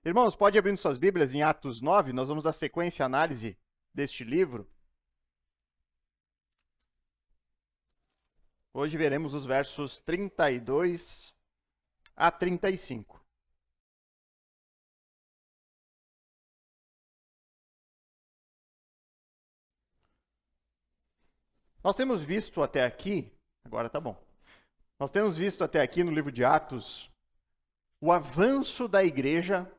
Irmãos, pode abrir suas Bíblias em Atos 9, nós vamos dar sequência à análise deste livro. Hoje veremos os versos 32 a 35. Nós temos visto até aqui, agora tá bom. Nós temos visto até aqui no livro de Atos o avanço da igreja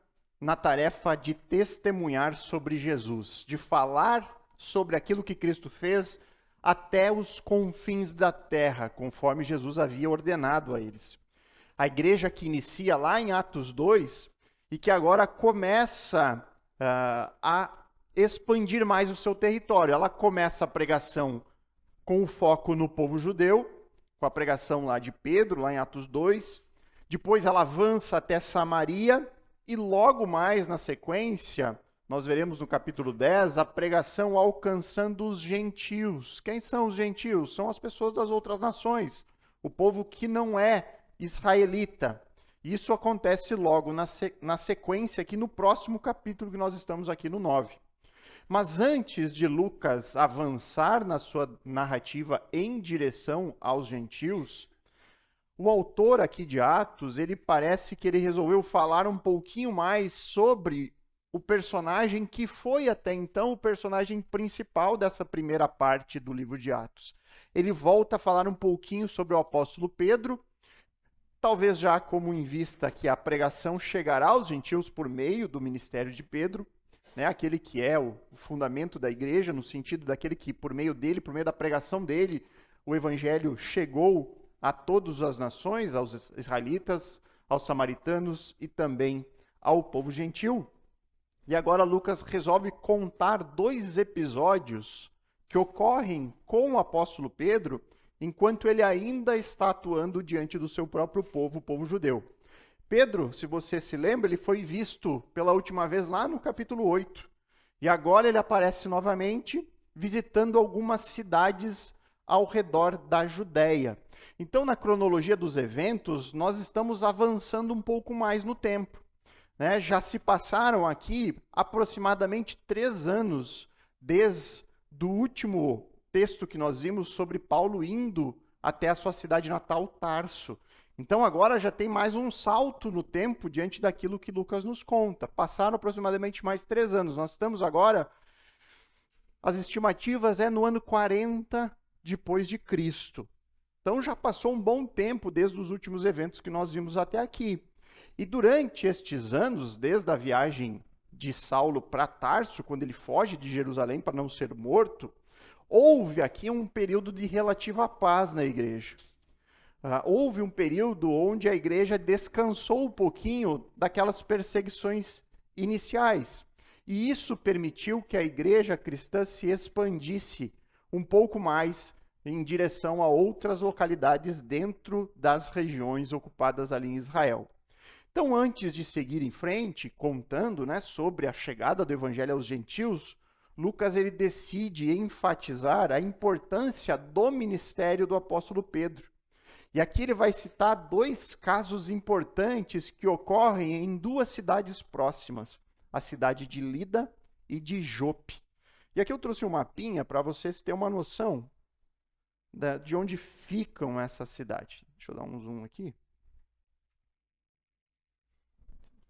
na tarefa de testemunhar sobre Jesus, de falar sobre aquilo que Cristo fez até os confins da terra, conforme Jesus havia ordenado a eles. A igreja que inicia lá em Atos 2 e que agora começa a expandir mais o seu território. Ela começa a pregação com o foco no povo judeu, com a pregação lá de Pedro, lá em Atos 2. Depois ela avança até Samaria e logo mais na sequência, nós veremos no capítulo 10, a pregação alcançando os gentios. Quem são os gentios? São as pessoas das outras nações, o povo que não é israelita. Isso acontece logo na sequência aqui no próximo capítulo que nós estamos aqui no 9. Mas antes de Lucas avançar na sua narrativa em direção aos gentios, o autor aqui de Atos, ele parece que ele resolveu falar um pouquinho mais sobre o personagem que foi até então o personagem principal dessa primeira parte do livro de Atos. Ele volta a falar um pouquinho sobre o apóstolo Pedro, talvez já como em vista que a pregação chegará aos gentios por meio do ministério de Pedro, né, aquele que é o fundamento da igreja, no sentido daquele que por meio dele, por meio da pregação dele, o evangelho chegou a todas as nações, aos israelitas, aos samaritanos e também ao povo gentil. E agora Lucas resolve contar dois episódios que ocorrem com o apóstolo Pedro, enquanto ele ainda está atuando diante do seu próprio povo, o povo judeu. Pedro, se você se lembra, ele foi visto pela última vez lá no capítulo 8. E agora ele aparece novamente, visitando algumas cidades ao redor da Judéia. Então, na cronologia dos eventos, nós estamos avançando um pouco mais no tempo, né? Já se passaram aqui aproximadamente 3 anos desde o último texto que nós vimos sobre Paulo indo até a sua cidade natal, Tarso. Então, agora já tem mais um salto no tempo diante daquilo que Lucas nos conta. Passaram aproximadamente mais 3 anos. Nós estamos agora, as estimativas no ano 40 depois de Cristo. Então já passou um bom tempo desde os últimos eventos que nós vimos até aqui. E durante estes anos, desde a viagem de Saulo para Tarso, quando ele foge de Jerusalém para não ser morto, houve aqui um período de relativa paz na igreja. Houve um período onde a igreja descansou um pouquinho daquelas perseguições iniciais. E isso permitiu que a igreja cristã se expandisse um pouco mais em direção a outras localidades dentro das regiões ocupadas ali em Israel. Então, antes de seguir em frente, contando, sobre a chegada do evangelho aos gentios, Lucas ele decide enfatizar a importância do ministério do apóstolo Pedro. E aqui ele vai citar 2 casos importantes que ocorrem em 2 cidades próximas, a cidade de Lida e de Jope. E aqui eu trouxe um mapinha para vocês terem uma noção de onde ficam essas cidades. Deixa eu dar um zoom aqui.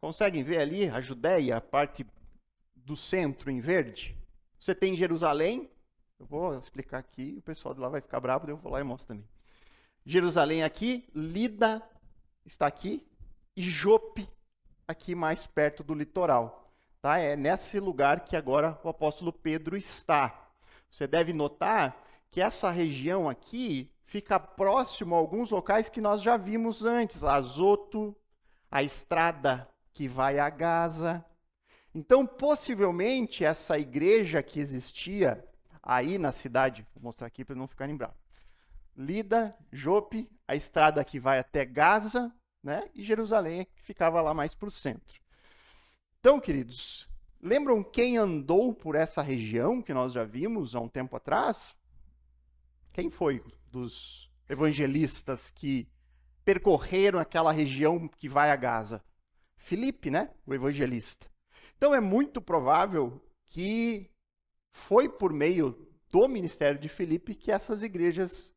Conseguem ver ali a Judéia, a parte do centro em verde? Você tem Jerusalém, eu vou explicar aqui, o pessoal de lá vai ficar bravo, daí eu vou lá e mostro também. Jerusalém aqui, Lida está aqui, e Jope aqui mais perto do litoral. Tá? É nesse lugar que agora o apóstolo Pedro está. Você deve notar que essa região aqui fica próximo a alguns locais que nós já vimos antes, Azoto, a estrada que vai a Gaza. Então, possivelmente, essa igreja que existia aí na cidade, vou mostrar aqui para não ficarem bravos, Lida, Jope, a estrada que vai até Gaza, e Jerusalém, que ficava lá mais para o centro. Então, queridos, lembram quem andou por essa região que nós já vimos há um tempo atrás? Quem foi dos evangelistas que percorreram aquela região que vai a Gaza? Filipe, né? O evangelista. Então é muito provável que foi por meio do ministério de Filipe que essas igrejas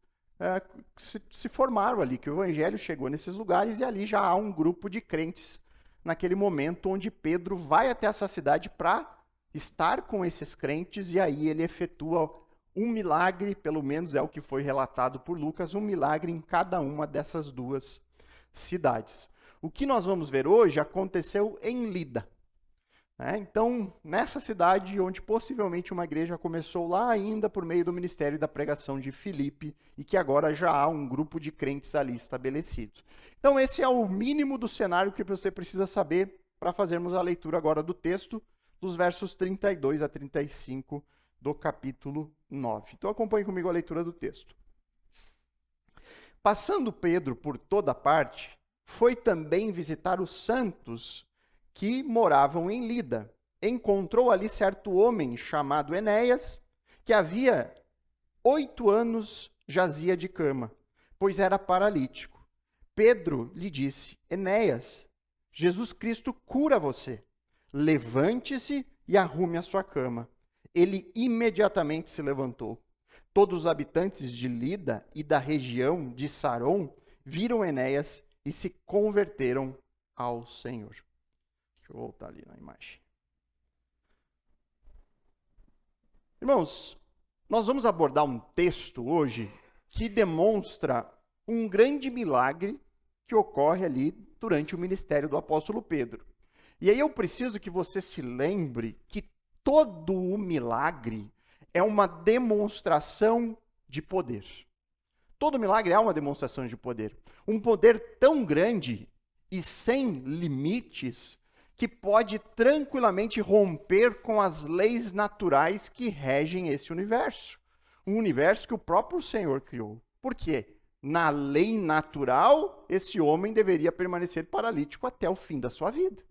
se formaram ali, que o evangelho chegou nesses lugares e ali já há um grupo de crentes naquele momento onde Pedro vai até essa cidade para estar com esses crentes e aí ele efetua um milagre, pelo menos é o que foi relatado por Lucas, um milagre em cada uma dessas duas cidades. O que nós vamos ver hoje aconteceu em Lida. Então, nessa cidade, onde possivelmente uma igreja começou lá ainda por meio do ministério da pregação de Filipe, e que agora já há um grupo de crentes ali estabelecidos. Então, esse é o mínimo do cenário que você precisa saber para fazermos a leitura agora do texto, dos versos 32 a 35 do capítulo 9. Então, acompanhe comigo a leitura do texto. Passando Pedro por toda parte, foi também visitar os santos que moravam em Lida. Encontrou ali certo homem chamado Enéas, que havia 8 anos jazia de cama, pois era paralítico. Pedro lhe disse: Enéas, Jesus Cristo cura você. Levante-se e arrume a sua cama. Ele imediatamente se levantou. Todos os habitantes de Lida e da região de Saron viram Enéas e se converteram ao Senhor. Deixa eu voltar ali na imagem. Irmãos, nós vamos abordar um texto hoje que demonstra um grande milagre que ocorre ali durante o ministério do apóstolo Pedro. E aí eu preciso que você se lembre que todo o milagre é uma demonstração de poder. Todo milagre é uma demonstração de poder. Um poder tão grande e sem limites que pode tranquilamente romper com as leis naturais que regem esse universo. Um universo que o próprio Senhor criou. Por quê? Na lei natural, esse homem deveria permanecer paralítico até o fim da sua vida.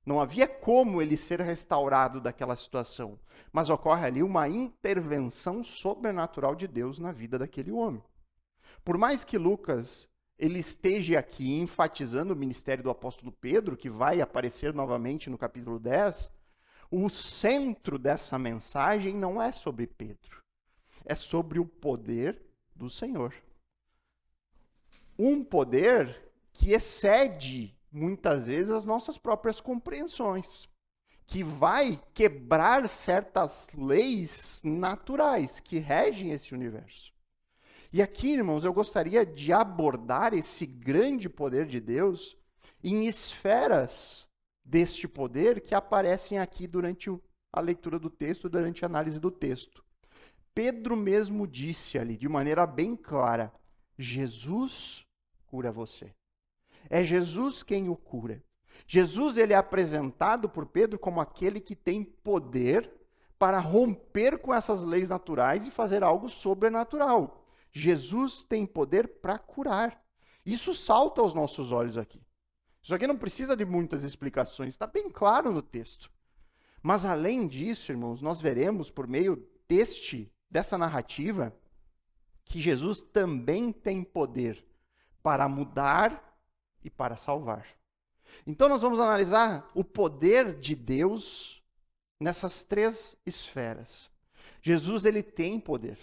Não havia como ele ser restaurado daquela situação. Mas ocorre ali uma intervenção sobrenatural de Deus na vida daquele homem. Por mais que Lucas ele esteja aqui enfatizando o ministério do apóstolo Pedro, que vai aparecer novamente no capítulo 10, o centro dessa mensagem não é sobre Pedro, é sobre o poder do Senhor. Um poder que excede, muitas vezes, as nossas próprias compreensões, que vai quebrar certas leis naturais que regem esse universo. E aqui, irmãos, eu gostaria de abordar esse grande poder de Deus em esferas deste poder que aparecem aqui durante a leitura do texto, durante a análise do texto. Pedro mesmo disse ali, de maneira bem clara, Jesus cura você. É Jesus quem o cura. Jesus ele é apresentado por Pedro como aquele que tem poder para romper com essas leis naturais e fazer algo sobrenatural. Jesus tem poder para curar. Isso salta aos nossos olhos aqui. Isso aqui não precisa de muitas explicações, está bem claro no texto. Mas além disso, irmãos, nós veremos por meio dessa narrativa que Jesus também tem poder para mudar e para salvar. Então nós vamos analisar o poder de Deus nessas 3 esferas. Jesus ele tem poder.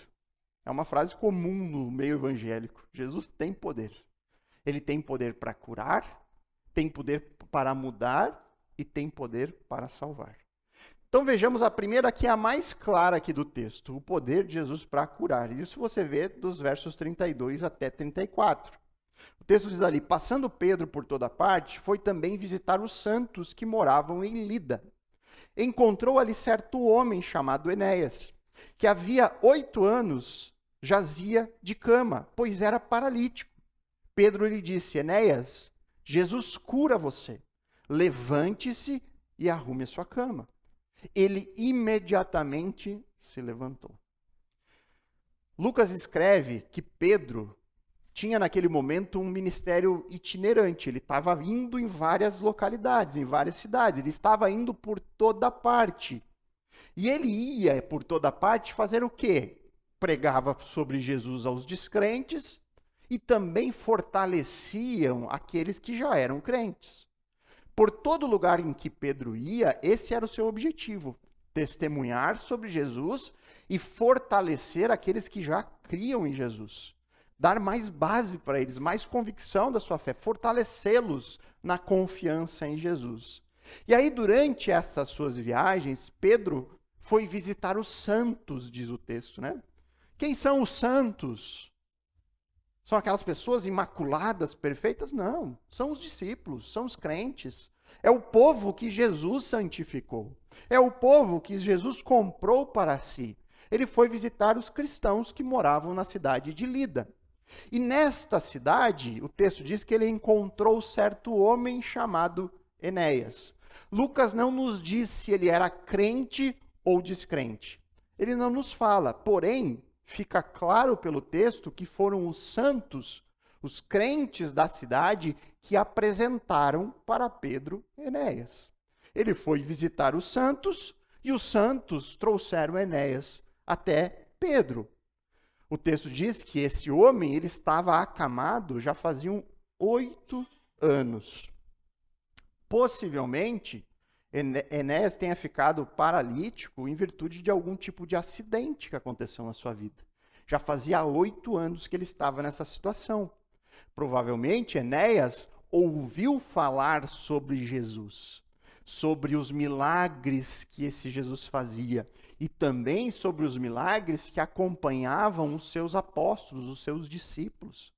É uma frase comum no meio evangélico. Jesus tem poder. Ele tem poder para curar, tem poder para mudar e tem poder para salvar. Então vejamos a primeira, que é a mais clara aqui do texto, o poder de Jesus para curar. Isso você vê dos versos 32 até 34. O texto diz ali: passando Pedro por toda parte, foi também visitar os santos que moravam em Lida. Encontrou ali certo homem chamado Enéas, que havia 8 anos jazia de cama, pois era paralítico. Pedro lhe disse: Enéas, Jesus cura você. Levante-se e arrume a sua cama. Ele imediatamente se levantou. Lucas escreve que Pedro tinha naquele momento um ministério itinerante. Ele estava indo em várias localidades, em várias cidades. Ele estava indo por toda parte. E ele ia por toda parte fazer o quê? Pregava sobre Jesus aos descrentes e também fortaleciam aqueles que já eram crentes. Por todo lugar em que Pedro ia, esse era o seu objetivo: testemunhar sobre Jesus e fortalecer aqueles que já criam em Jesus. Dar mais base para eles, mais convicção da sua fé, fortalecê-los na confiança em Jesus. E aí, durante essas suas viagens, Pedro foi visitar os santos, diz o texto, né? Quem são os santos? São aquelas pessoas imaculadas, perfeitas? Não, são os discípulos, são os crentes. É o povo que Jesus santificou. É o povo que Jesus comprou para si. Ele foi visitar os cristãos que moravam na cidade de Lida. E nesta cidade, o texto diz que ele encontrou certo homem chamado Enéas. Lucas não nos diz se ele era crente ou descrente. Ele não nos fala, porém, fica claro pelo texto que foram os santos, os crentes da cidade, que apresentaram para Pedro Enéas. Ele foi visitar os santos e os santos trouxeram Enéas até Pedro. O texto diz que esse homem ele estava acamado já faziam 8 anos. Possivelmente, Enéas tenha ficado paralítico em virtude de algum tipo de acidente que aconteceu na sua vida. Já fazia 8 anos que ele estava nessa situação. Provavelmente, Enéas ouviu falar sobre Jesus, sobre os milagres que esse Jesus fazia e também sobre os milagres que acompanhavam os seus apóstolos, os seus discípulos.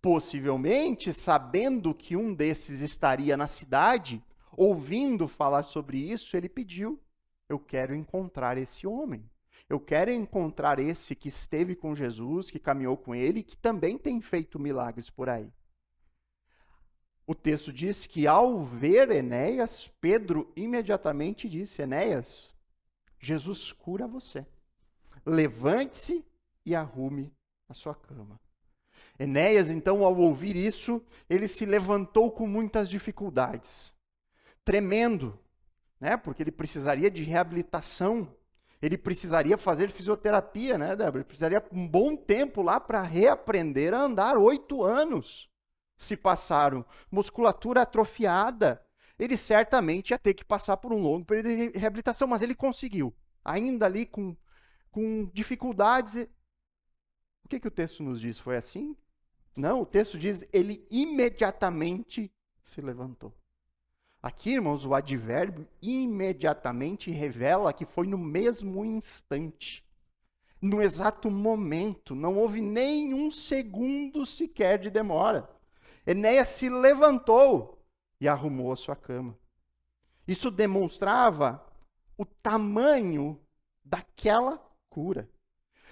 Possivelmente, sabendo que um desses estaria na cidade, ouvindo falar sobre isso, ele pediu: eu quero encontrar esse homem. Eu quero encontrar esse que esteve com Jesus, que caminhou com ele e que também tem feito milagres por aí. O texto diz que ao ver Enéas, Pedro imediatamente disse: Enéas, Jesus cura você. Levante-se e arrume a sua cama. Enéas, então, ao ouvir isso, ele se levantou com muitas dificuldades, tremendo, né? Porque ele precisaria de reabilitação, ele precisaria fazer fisioterapia, né, Débora? Ele precisaria um bom tempo lá para reaprender a andar. 8 anos se passaram, musculatura atrofiada. Ele certamente ia ter que passar por um longo período de reabilitação, mas ele conseguiu, ainda ali com dificuldades. O que o texto nos diz? Foi assim? Não, o texto diz, ele imediatamente se levantou. Aqui, irmãos, o advérbio imediatamente revela que foi no mesmo instante, no exato momento, não houve nenhum segundo sequer de demora. Enéas se levantou e arrumou a sua cama. Isso demonstrava o tamanho daquela cura.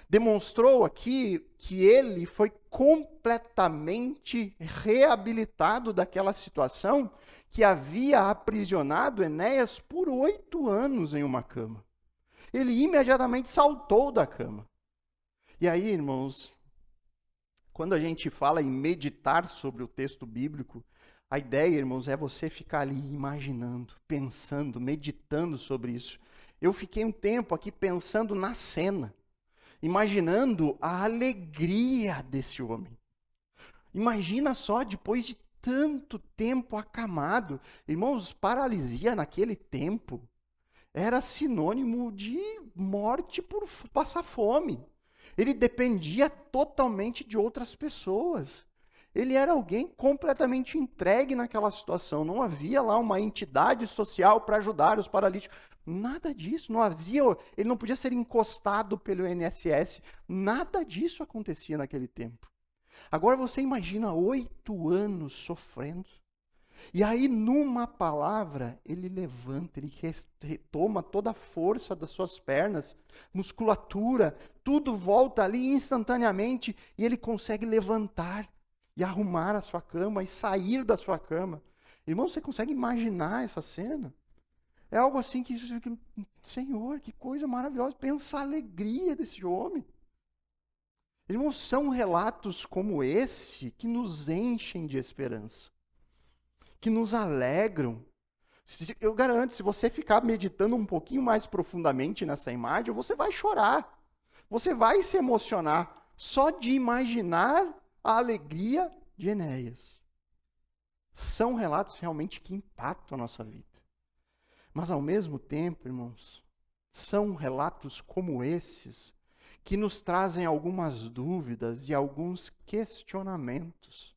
Demonstrou aqui que ele foi completamente reabilitado daquela situação que havia aprisionado Enéas por 8 anos em uma cama. Ele imediatamente saltou da cama. E aí, irmãos, quando a gente fala em meditar sobre o texto bíblico, a ideia, irmãos, é você ficar ali imaginando, pensando, meditando sobre isso. Eu fiquei um tempo aqui pensando na cena, imaginando a alegria desse homem. Imagina só, depois de tanto tempo acamado. Irmãos, paralisia naquele tempo era sinônimo de morte por passar fome. Ele dependia totalmente de outras pessoas. Ele era alguém completamente entregue naquela situação. Não havia lá uma entidade social para ajudar os paralíticos. Nada disso. Não havia, ele não podia ser encostado pelo INSS. Nada disso acontecia naquele tempo. Agora você imagina 8 anos sofrendo. E aí, numa palavra, ele levanta, ele retoma toda a força das suas pernas, musculatura, tudo volta ali instantaneamente e ele consegue levantar e arrumar a sua cama e sair da sua cama. Irmão, você consegue imaginar essa cena? É algo assim que, Senhor, que coisa maravilhosa, pensa a alegria desse homem. Irmãos, são relatos como esse que nos enchem de esperança, que nos alegram. Eu garanto, se você ficar meditando um pouquinho mais profundamente nessa imagem, você vai chorar, você vai se emocionar, só de imaginar a alegria de Enéas. são relatos realmente que impactam a nossa vida. Mas ao mesmo tempo, irmãos, são relatos como esses que nos trazem algumas dúvidas e alguns questionamentos.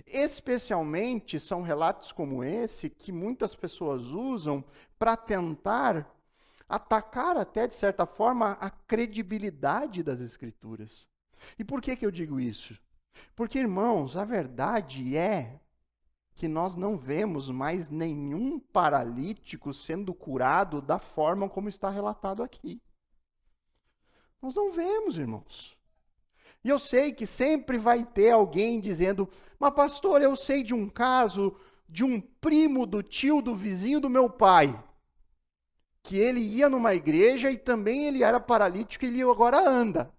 Especialmente são relatos como esse que muitas pessoas usam para tentar atacar até, de certa forma, a credibilidade das Escrituras. E por que eu digo isso? Porque, irmãos, a verdade é que nós não vemos mais nenhum paralítico sendo curado da forma como está relatado aqui. Nós não vemos, irmãos. E eu sei que sempre vai ter alguém dizendo, mas pastor, eu sei de um caso de um primo do tio do vizinho do meu pai, que ele ia numa igreja e também ele era paralítico e ele agora anda.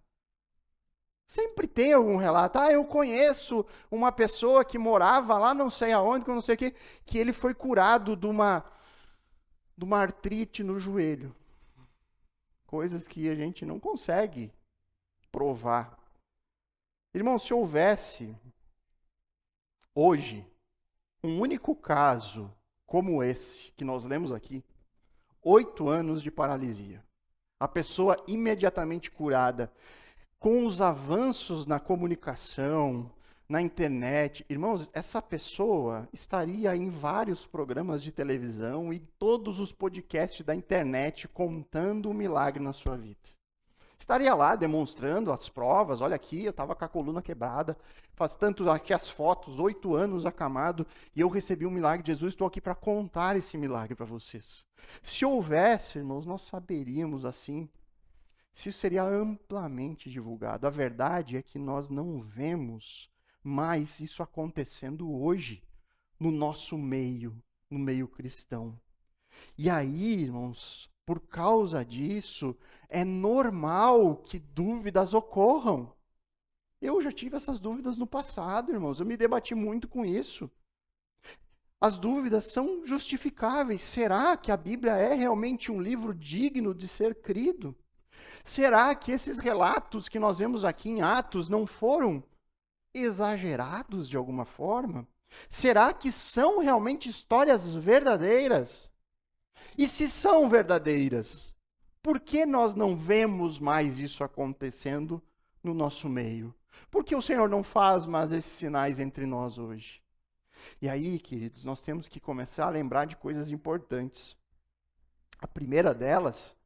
Sempre tem algum relato. Eu conheço uma pessoa que morava lá não sei aonde, que eu não sei o quê, que ele foi curado de uma artrite no joelho. Coisas que a gente não consegue provar. Irmão, se houvesse hoje um único caso como esse que nós lemos aqui, 8 anos de paralisia, a pessoa imediatamente curada, com os avanços na comunicação, na internet, irmãos, essa pessoa estaria em vários programas de televisão e todos os podcasts da internet contando o milagre na sua vida. Estaria lá demonstrando as provas, olha aqui, eu estava com a coluna quebrada, faz tanto aqui as fotos, 8 anos acamado, e eu recebi um milagre de Jesus, estou aqui para contar esse milagre para vocês. Se houvesse, irmãos, nós saberíamos assim, se isso seria amplamente divulgado. A verdade é que nós não vemos mais isso acontecendo hoje no nosso meio, no meio cristão. E aí, irmãos, por causa disso, é normal que dúvidas ocorram. Eu já tive essas dúvidas no passado, irmãos. Eu me debati muito com isso. As dúvidas são justificáveis. Será que a Bíblia é realmente um livro digno de ser crido? Será que esses relatos que nós vemos aqui em Atos não foram exagerados de alguma forma? Será que são realmente histórias verdadeiras? E se são verdadeiras, por que nós não vemos mais isso acontecendo no nosso meio? Por que o Senhor não faz mais esses sinais entre nós hoje? E aí, queridos, nós temos que começar a lembrar de coisas importantes. A primeira delas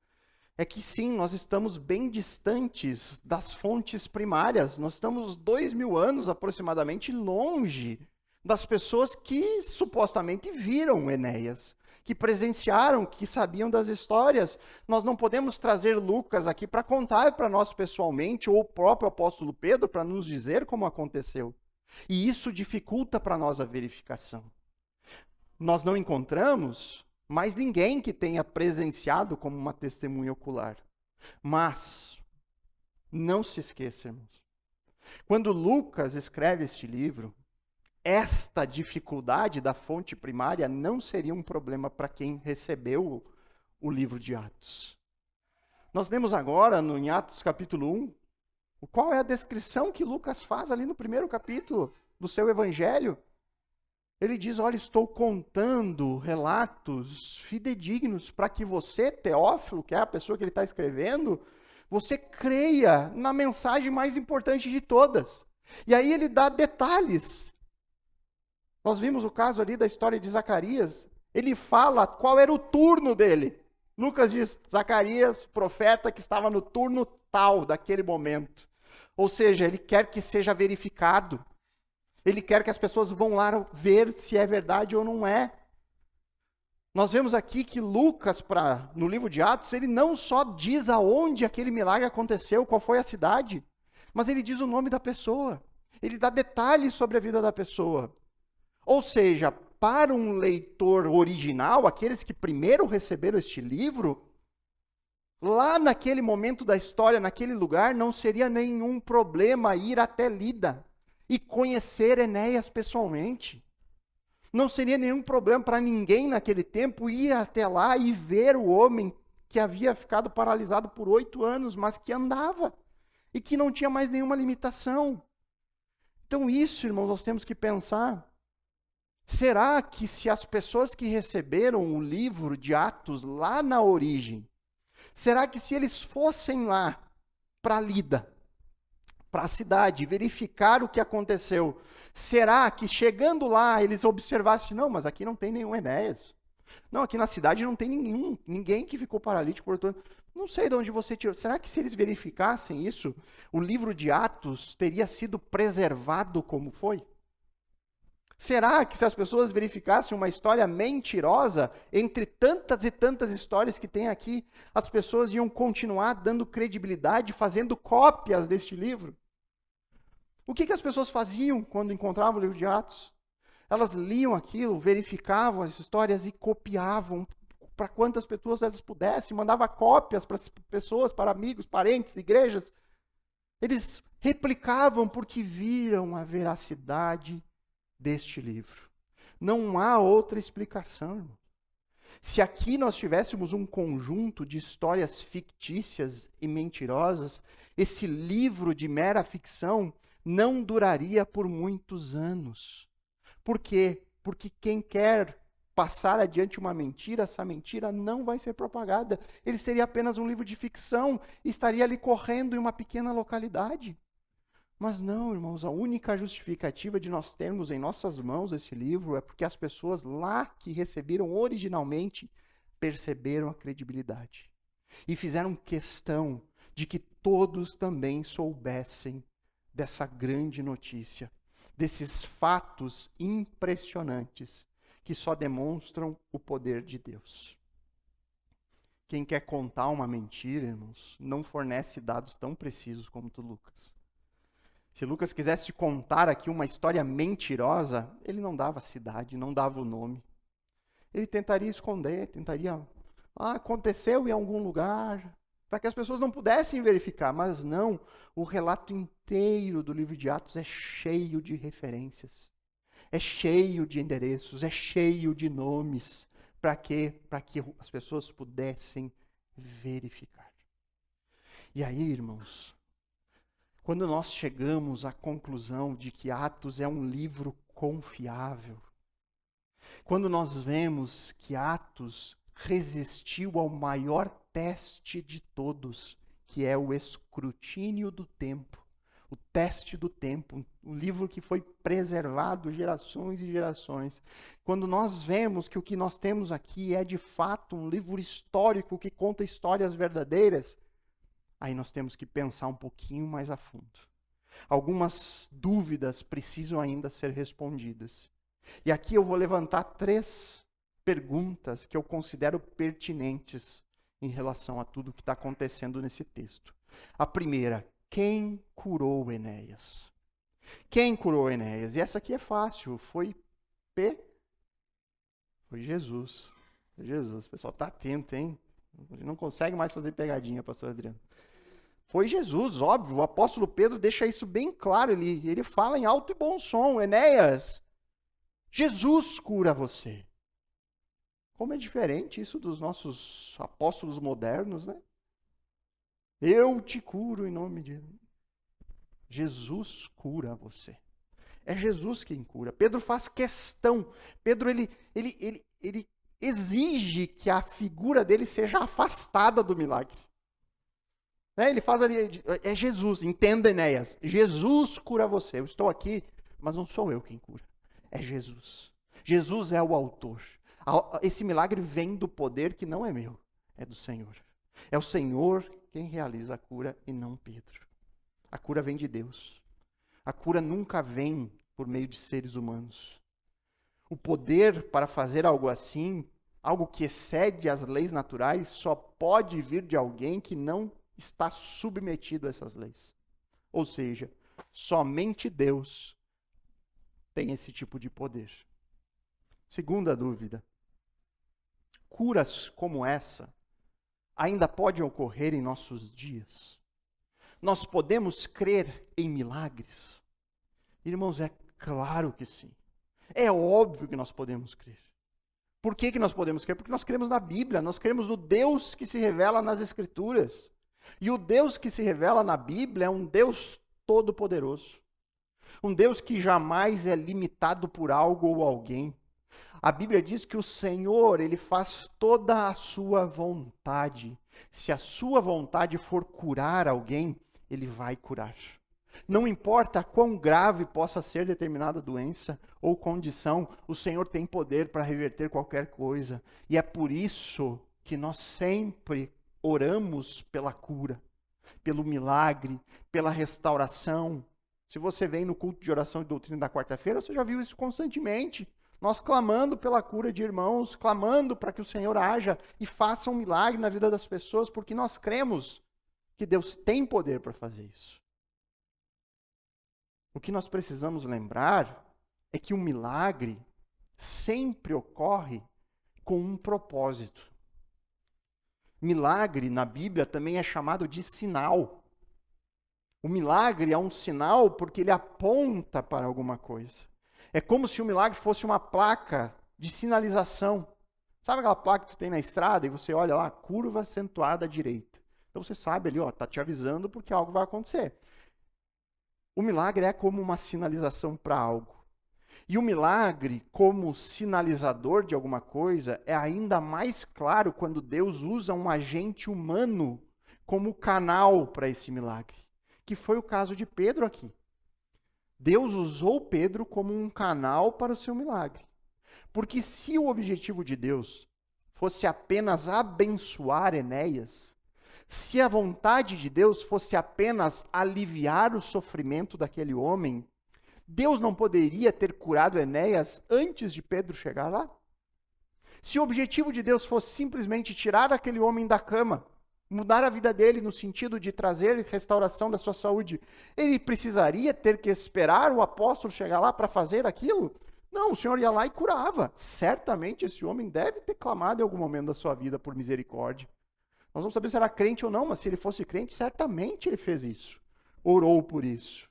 é que sim, nós estamos bem distantes das fontes primárias. Nós estamos 2000 anos aproximadamente longe das pessoas que supostamente viram Enéas, que presenciaram, que sabiam das histórias. Nós não podemos trazer Lucas aqui para contar para nós pessoalmente, ou o próprio apóstolo Pedro para nos dizer como aconteceu. E isso dificulta para nós a verificação. Nós não encontramos mais ninguém que tenha presenciado como uma testemunha ocular. Mas, não se esqueça, irmãos, quando Lucas escreve este livro, esta dificuldade da fonte primária não seria um problema para quem recebeu o livro de Atos. Nós lemos agora, em Atos capítulo 1, qual é a descrição que Lucas faz ali no primeiro capítulo do seu evangelho. Ele diz, olha, estou contando relatos fidedignos para que você, Teófilo, que é a pessoa que ele está escrevendo, você creia na mensagem mais importante de todas. E aí ele dá detalhes. Nós vimos o caso ali da história de Zacarias. Ele fala qual era o turno dele. Lucas diz, Zacarias, profeta que estava no turno tal daquele momento. Ou seja, ele quer que seja verificado. Ele quer que as pessoas vão lá ver se é verdade ou não é. Nós vemos aqui que Lucas, no livro de Atos, ele não só diz aonde aquele milagre aconteceu, qual foi a cidade, mas ele diz o nome da pessoa. Ele dá detalhes sobre a vida da pessoa. Ou seja, para um leitor original, aqueles que primeiro receberam este livro, lá naquele momento da história, naquele lugar, não seria nenhum problema ir até Lida e conhecer Enéas pessoalmente. Não seria nenhum problema para ninguém naquele tempo ir até lá e ver o homem que havia ficado paralisado por 8 anos, mas que andava e que não tinha mais nenhuma limitação. Então isso, irmãos, nós temos que pensar. Será que se as pessoas que receberam o livro de Atos lá na origem, será que se eles fossem lá para Lida, para a cidade, verificar o que aconteceu, será que chegando lá eles observassem, não, mas aqui não tem nenhum Enéas. Não, aqui na cidade não tem ninguém que ficou paralítico, portanto, não sei de onde você tirou. Será que se eles verificassem isso, o livro de Atos teria sido preservado como foi? Será que se as pessoas verificassem uma história mentirosa, entre tantas e tantas histórias que tem aqui, as pessoas iam continuar dando credibilidade, fazendo cópias deste livro? O que as pessoas faziam quando encontravam o livro de Atos? Elas liam aquilo, verificavam as histórias e copiavam para quantas pessoas elas pudessem, mandavam cópias para as pessoas, para amigos, parentes, igrejas. Eles replicavam porque viram a veracidade deste livro. Não há outra explicação, irmão. Se aqui nós tivéssemos um conjunto de histórias fictícias e mentirosas, esse livro de mera ficção não duraria por muitos anos. Por quê? Porque quem quer passar adiante uma mentira, essa mentira não vai ser propagada. Ele seria apenas um livro de ficção, estaria ali correndo em uma pequena localidade. Mas não, irmãos, a única justificativa de nós termos em nossas mãos esse livro é porque as pessoas lá que receberam originalmente perceberam a credibilidade. E fizeram questão de que todos também soubessem dessa grande notícia, desses fatos impressionantes que só demonstram o poder de Deus. Quem quer contar uma mentira, irmãos, não fornece dados tão precisos como tu, Lucas. Se Lucas quisesse te contar aqui uma história mentirosa, ele não dava a cidade, não dava o nome. Ele tentaria esconder, aconteceu em algum lugar, para que as pessoas não pudessem verificar. Mas não, o relato inteiro do livro de Atos é cheio de referências, é cheio de endereços, é cheio de nomes. Para quê? Para que as pessoas pudessem verificar. E aí, irmãos, quando nós chegamos à conclusão de que Atos é um livro confiável, quando nós vemos que Atos resistiu ao maior teste de todos, que é o escrutínio do tempo, o teste do tempo, um livro que foi preservado gerações e gerações. Quando nós vemos que o que nós temos aqui é de fato um livro histórico que conta histórias verdadeiras, aí nós temos que pensar um pouquinho mais a fundo. Algumas dúvidas precisam ainda ser respondidas. E aqui eu vou levantar 3 perguntas que eu considero pertinentes em relação a tudo que está acontecendo nesse texto. A primeira, quem curou Enéas? Quem curou Enéas? E essa aqui é fácil, foi Jesus. Foi Jesus. O pessoal está atento, hein? Não consegue mais fazer pegadinha, pastor Adriano. Foi Jesus, óbvio. O apóstolo Pedro deixa isso bem claro. Ele fala em alto e bom som. Enéas, Jesus cura você. Como é diferente isso dos nossos apóstolos modernos, né? Eu te curo em nome de Jesus cura você. É Jesus quem cura. Pedro faz questão. Pedro, ele exige que a figura dele seja afastada do milagre. Ele faz ali, é Jesus, entenda, Enéas, Jesus cura você. Eu estou aqui, mas não sou eu quem cura. É Jesus. Jesus é o autor. Esse milagre vem do poder que não é meu, é do Senhor. É o Senhor quem realiza a cura e não Pedro. A cura vem de Deus. A cura nunca vem por meio de seres humanos. O poder para fazer algo assim, algo que excede as leis naturais, só pode vir de alguém que não está submetido a essas leis. Ou seja, somente Deus tem esse tipo de poder. Segunda dúvida. Curas como essa ainda podem ocorrer em nossos dias? Nós podemos crer em milagres? Irmãos, é claro que sim. É óbvio que nós podemos crer. Por que nós podemos crer? Porque nós cremos na Bíblia, nós cremos no Deus que se revela nas Escrituras. E o Deus que se revela na Bíblia é um Deus todo-poderoso. Um Deus que jamais é limitado por algo ou alguém. A Bíblia diz que o Senhor, Ele faz toda a sua vontade. Se a sua vontade for curar alguém, Ele vai curar. Não importa quão grave possa ser determinada doença ou condição, o Senhor tem poder para reverter qualquer coisa. E é por isso que nós sempre oramos pela cura, pelo milagre, pela restauração. Se você vem no culto de oração e doutrina da quarta-feira, você já viu isso constantemente. Nós clamando pela cura de irmãos, clamando para que o Senhor haja e faça um milagre na vida das pessoas, porque nós cremos que Deus tem poder para fazer isso. O que nós precisamos lembrar é que o milagre sempre ocorre com um propósito. Milagre na Bíblia também é chamado de sinal. O milagre é um sinal porque ele aponta para alguma coisa. É como se o milagre fosse uma placa de sinalização. Sabe aquela placa que tu tem na estrada e você olha lá, curva acentuada à direita. Então você sabe ali, está te avisando porque algo vai acontecer. O milagre é como uma sinalização para algo. E o milagre, como sinalizador de alguma coisa, é ainda mais claro quando Deus usa um agente humano como canal para esse milagre. Que foi o caso de Pedro aqui. Deus usou Pedro como um canal para o seu milagre. Porque se o objetivo de Deus fosse apenas abençoar Enéas, se a vontade de Deus fosse apenas aliviar o sofrimento daquele homem, Deus não poderia ter curado Enéas antes de Pedro chegar lá? Se o objetivo de Deus fosse simplesmente tirar aquele homem da cama, mudar a vida dele no sentido de trazer restauração da sua saúde, ele precisaria ter que esperar o apóstolo chegar lá para fazer aquilo? Não, o Senhor ia lá e curava. Certamente esse homem deve ter clamado em algum momento da sua vida por misericórdia. Nós vamos saber se era crente ou não, mas se ele fosse crente, certamente ele fez isso. Orou por isso.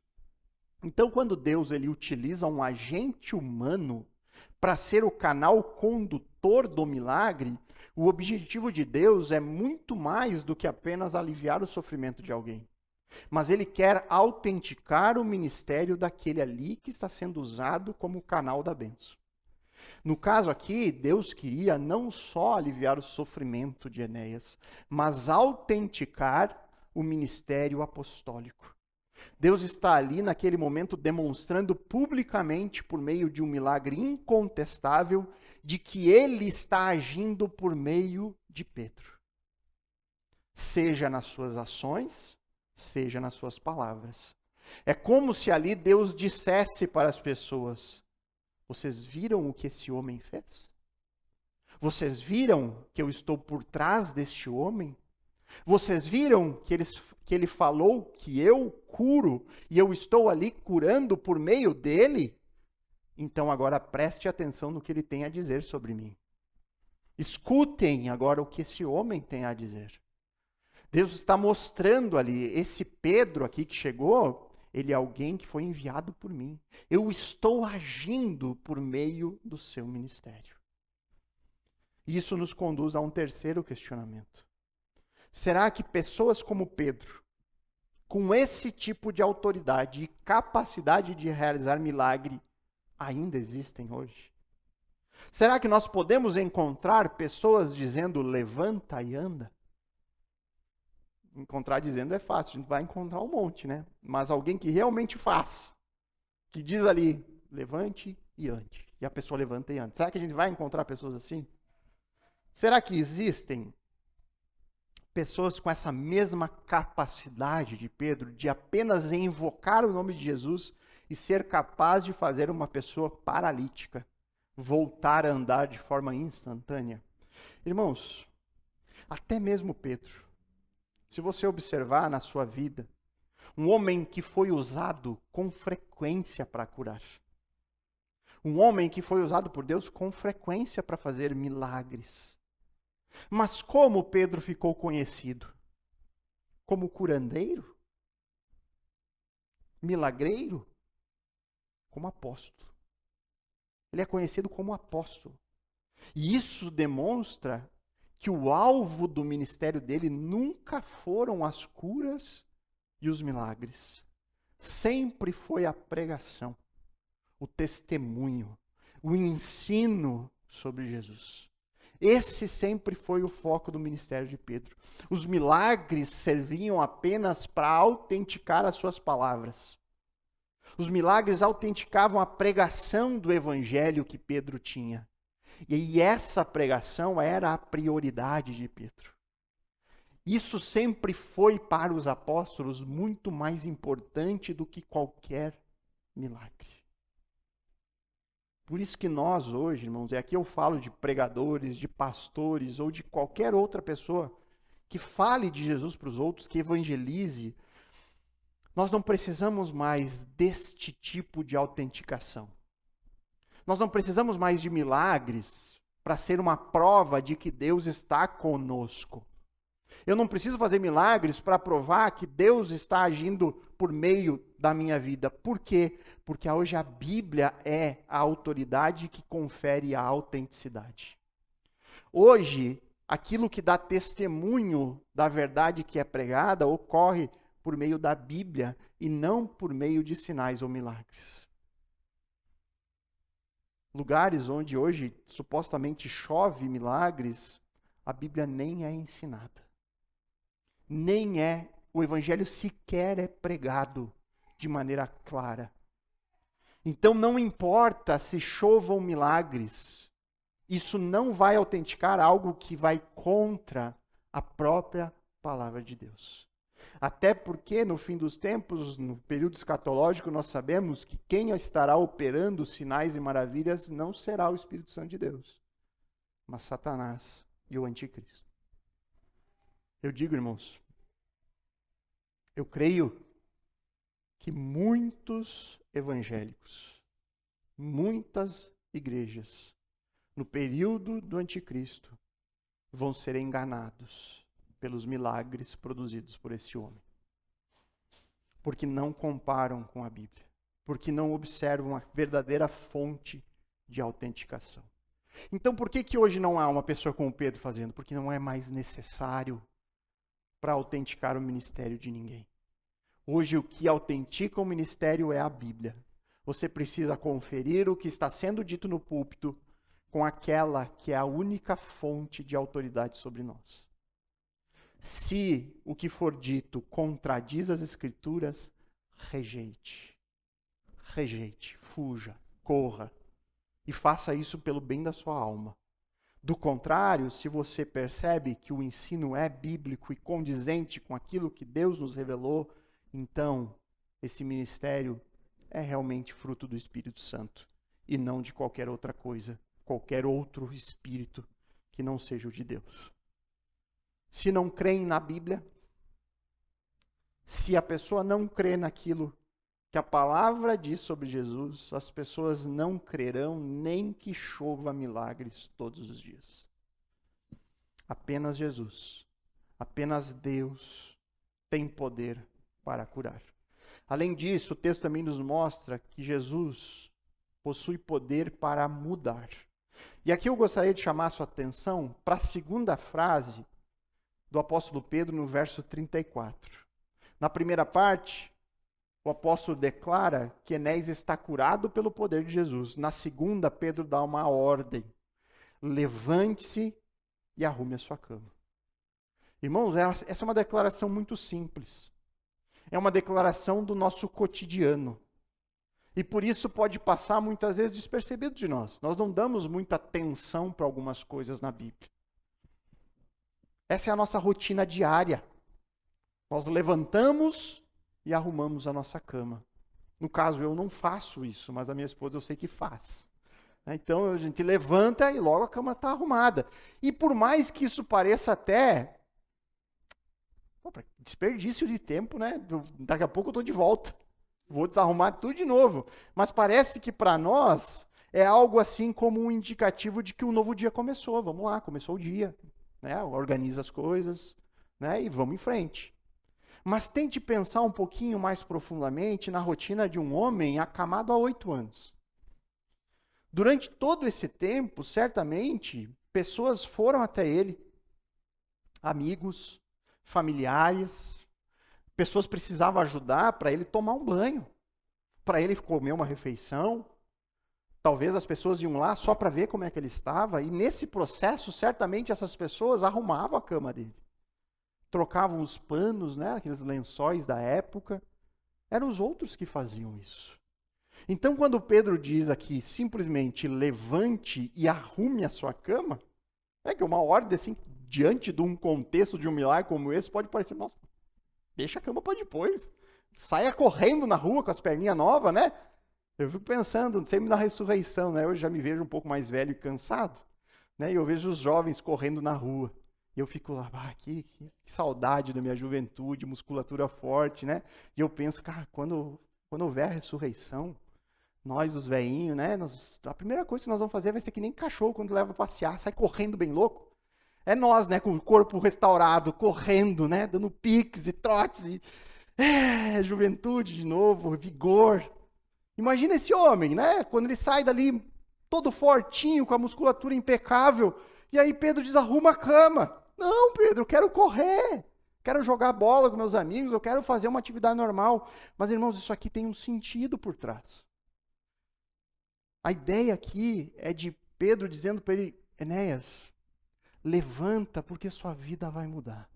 Então, quando Deus ele utiliza um agente humano para ser o canal condutor do milagre, o objetivo de Deus é muito mais do que apenas aliviar o sofrimento de alguém. Mas ele quer autenticar o ministério daquele ali que está sendo usado como canal da bênção. No caso aqui, Deus queria não só aliviar o sofrimento de Enéas, mas autenticar o ministério apostólico. Deus está ali naquele momento demonstrando publicamente, por meio de um milagre incontestável, de que ele está agindo por meio de Pedro. Seja nas suas ações, seja nas suas palavras. É como se ali Deus dissesse para as pessoas: vocês viram o que esse homem fez? Vocês viram que eu estou por trás deste homem? Vocês viram que ele falou que eu curo e eu estou ali curando por meio dele? Então agora preste atenção no que ele tem a dizer sobre mim. Escutem agora o que esse homem tem a dizer. Deus está mostrando ali, esse Pedro aqui que chegou, ele é alguém que foi enviado por mim. Eu estou agindo por meio do seu ministério. Isso nos conduz a um terceiro questionamento. Será que pessoas como Pedro, com esse tipo de autoridade e capacidade de realizar milagre, ainda existem hoje? Será que nós podemos encontrar pessoas dizendo levanta e anda? Encontrar dizendo é fácil, a gente vai encontrar um monte, né? Mas alguém que realmente faz, que diz ali, levante e ande. E a pessoa levanta e anda. Será que a gente vai encontrar pessoas assim? Será que existem pessoas com essa mesma capacidade de Pedro, de apenas invocar o nome de Jesus e ser capaz de fazer uma pessoa paralítica voltar a andar de forma instantânea? Irmãos, até mesmo Pedro, se você observar na sua vida, um homem que foi usado com frequência para curar. Um homem que foi usado por Deus com frequência para fazer milagres. Mas como Pedro ficou conhecido? Como curandeiro? Milagreiro? Como apóstolo. Ele é conhecido como apóstolo. E isso demonstra que o alvo do ministério dele nunca foram as curas e os milagres. Sempre foi a pregação, o testemunho, o ensino sobre Jesus. Esse sempre foi o foco do ministério de Pedro. Os milagres serviam apenas para autenticar as suas palavras. Os milagres autenticavam a pregação do evangelho que Pedro tinha. E essa pregação era a prioridade de Pedro. Isso sempre foi para os apóstolos muito mais importante do que qualquer milagre. Por isso que nós hoje, irmãos, e aqui eu falo de pregadores, de pastores ou de qualquer outra pessoa que fale de Jesus para os outros, que evangelize, nós não precisamos mais deste tipo de autenticação. Nós não precisamos mais de milagres para ser uma prova de que Deus está conosco. Eu não preciso fazer milagres para provar que Deus está agindo por meio da minha vida. Por quê? Porque hoje a Bíblia é a autoridade que confere a autenticidade. Hoje, aquilo que dá testemunho da verdade que é pregada ocorre por meio da Bíblia e não por meio de sinais ou milagres. Lugares onde hoje supostamente chove milagres, a Bíblia nem é ensinada. O evangelho sequer é pregado de maneira clara. Então não importa se chovam milagres, isso não vai autenticar algo que vai contra a própria palavra de Deus. Até porque no fim dos tempos, no período escatológico, nós sabemos que quem estará operando sinais e maravilhas não será o Espírito Santo de Deus, mas Satanás e o anticristo. Eu digo, irmãos, eu creio que muitos evangélicos, muitas igrejas, no período do anticristo, vão ser enganados pelos milagres produzidos por esse homem. Porque não comparam com a Bíblia. Porque não observam a verdadeira fonte de autenticação. Então, por que hoje não há uma pessoa como Pedro fazendo? Porque não é mais necessário para autenticar o ministério de ninguém. Hoje o que autentica o ministério é a Bíblia. Você precisa conferir o que está sendo dito no púlpito com aquela que é a única fonte de autoridade sobre nós. Se o que for dito contradiz as Escrituras, rejeite. Rejeite, fuja, corra. E faça isso pelo bem da sua alma. Do contrário, se você percebe que o ensino é bíblico e condizente com aquilo que Deus nos revelou, então esse ministério é realmente fruto do Espírito Santo e não de qualquer outra coisa, qualquer outro espírito que não seja o de Deus. Se não creem na Bíblia, se a pessoa não crê naquilo que a palavra diz sobre Jesus, as pessoas não crerão nem que chova milagres todos os dias. Apenas Jesus, apenas Deus tem poder para curar. Além disso, o texto também nos mostra que Jesus possui poder para mudar. E aqui eu gostaria de chamar a sua atenção para a segunda frase do apóstolo Pedro no verso 34. Na primeira parte, o apóstolo declara que Enéas está curado pelo poder de Jesus. Na segunda, Pedro dá uma ordem. Levante-se e arrume a sua cama. Irmãos, essa é uma declaração muito simples. É uma declaração do nosso cotidiano. E por isso pode passar muitas vezes despercebido de nós. Nós não damos muita atenção para algumas coisas na Bíblia. Essa é a nossa rotina diária. Nós levantamos e arrumamos a nossa cama. No caso, eu não faço isso, mas a minha esposa eu sei que faz. Então, a gente levanta e logo a cama está arrumada. E por mais que isso pareça até desperdício de tempo, né? Daqui a pouco eu estou de volta. Vou desarrumar tudo de novo. Mas parece que para nós é algo assim como um indicativo de que um novo dia começou. Vamos lá, começou o dia. Né? Organiza as coisas, né? E vamos em frente. Mas tente pensar um pouquinho mais profundamente na rotina de um homem acamado há 8 anos. Durante todo esse tempo, certamente, pessoas foram até ele, amigos, familiares, pessoas precisavam ajudar para ele tomar um banho, para ele comer uma refeição, Talvez as pessoas iam lá só para ver como é que ele estava, e nesse processo, certamente essas pessoas arrumavam a cama dele. Trocavam os panos, né, aqueles lençóis da época. Eram os outros que faziam isso. Então, quando Pedro diz aqui, simplesmente levante e arrume a sua cama, é que uma ordem assim, diante de um contexto de um milagre como esse, pode parecer, nossa, deixa a cama para depois. Saia correndo na rua com as perninhas novas, né? Eu fico pensando sempre na ressurreição, né? Eu já me vejo um pouco mais velho e cansado, né? E eu vejo os jovens correndo na rua. E eu fico lá, que saudade da minha juventude, musculatura forte, né? E eu penso, cara, quando houver a ressurreição, nós, os velhinhos, né? A primeira coisa que nós vamos fazer vai ser que nem cachorro quando leva a passear, sai correndo bem louco. É nós, né? Com o corpo restaurado, correndo, né? Dando piques e trotes e... juventude de novo, vigor. Imagina esse homem, né? Quando ele sai dali todo fortinho, com a musculatura impecável, e aí Pedro diz, arruma a cama. Não, Pedro, eu quero correr, quero jogar bola com meus amigos, eu quero fazer uma atividade normal. Mas, irmãos, isso aqui tem um sentido por trás. A ideia aqui é de Pedro dizendo para ele, Enéas, levanta porque sua vida vai mudar.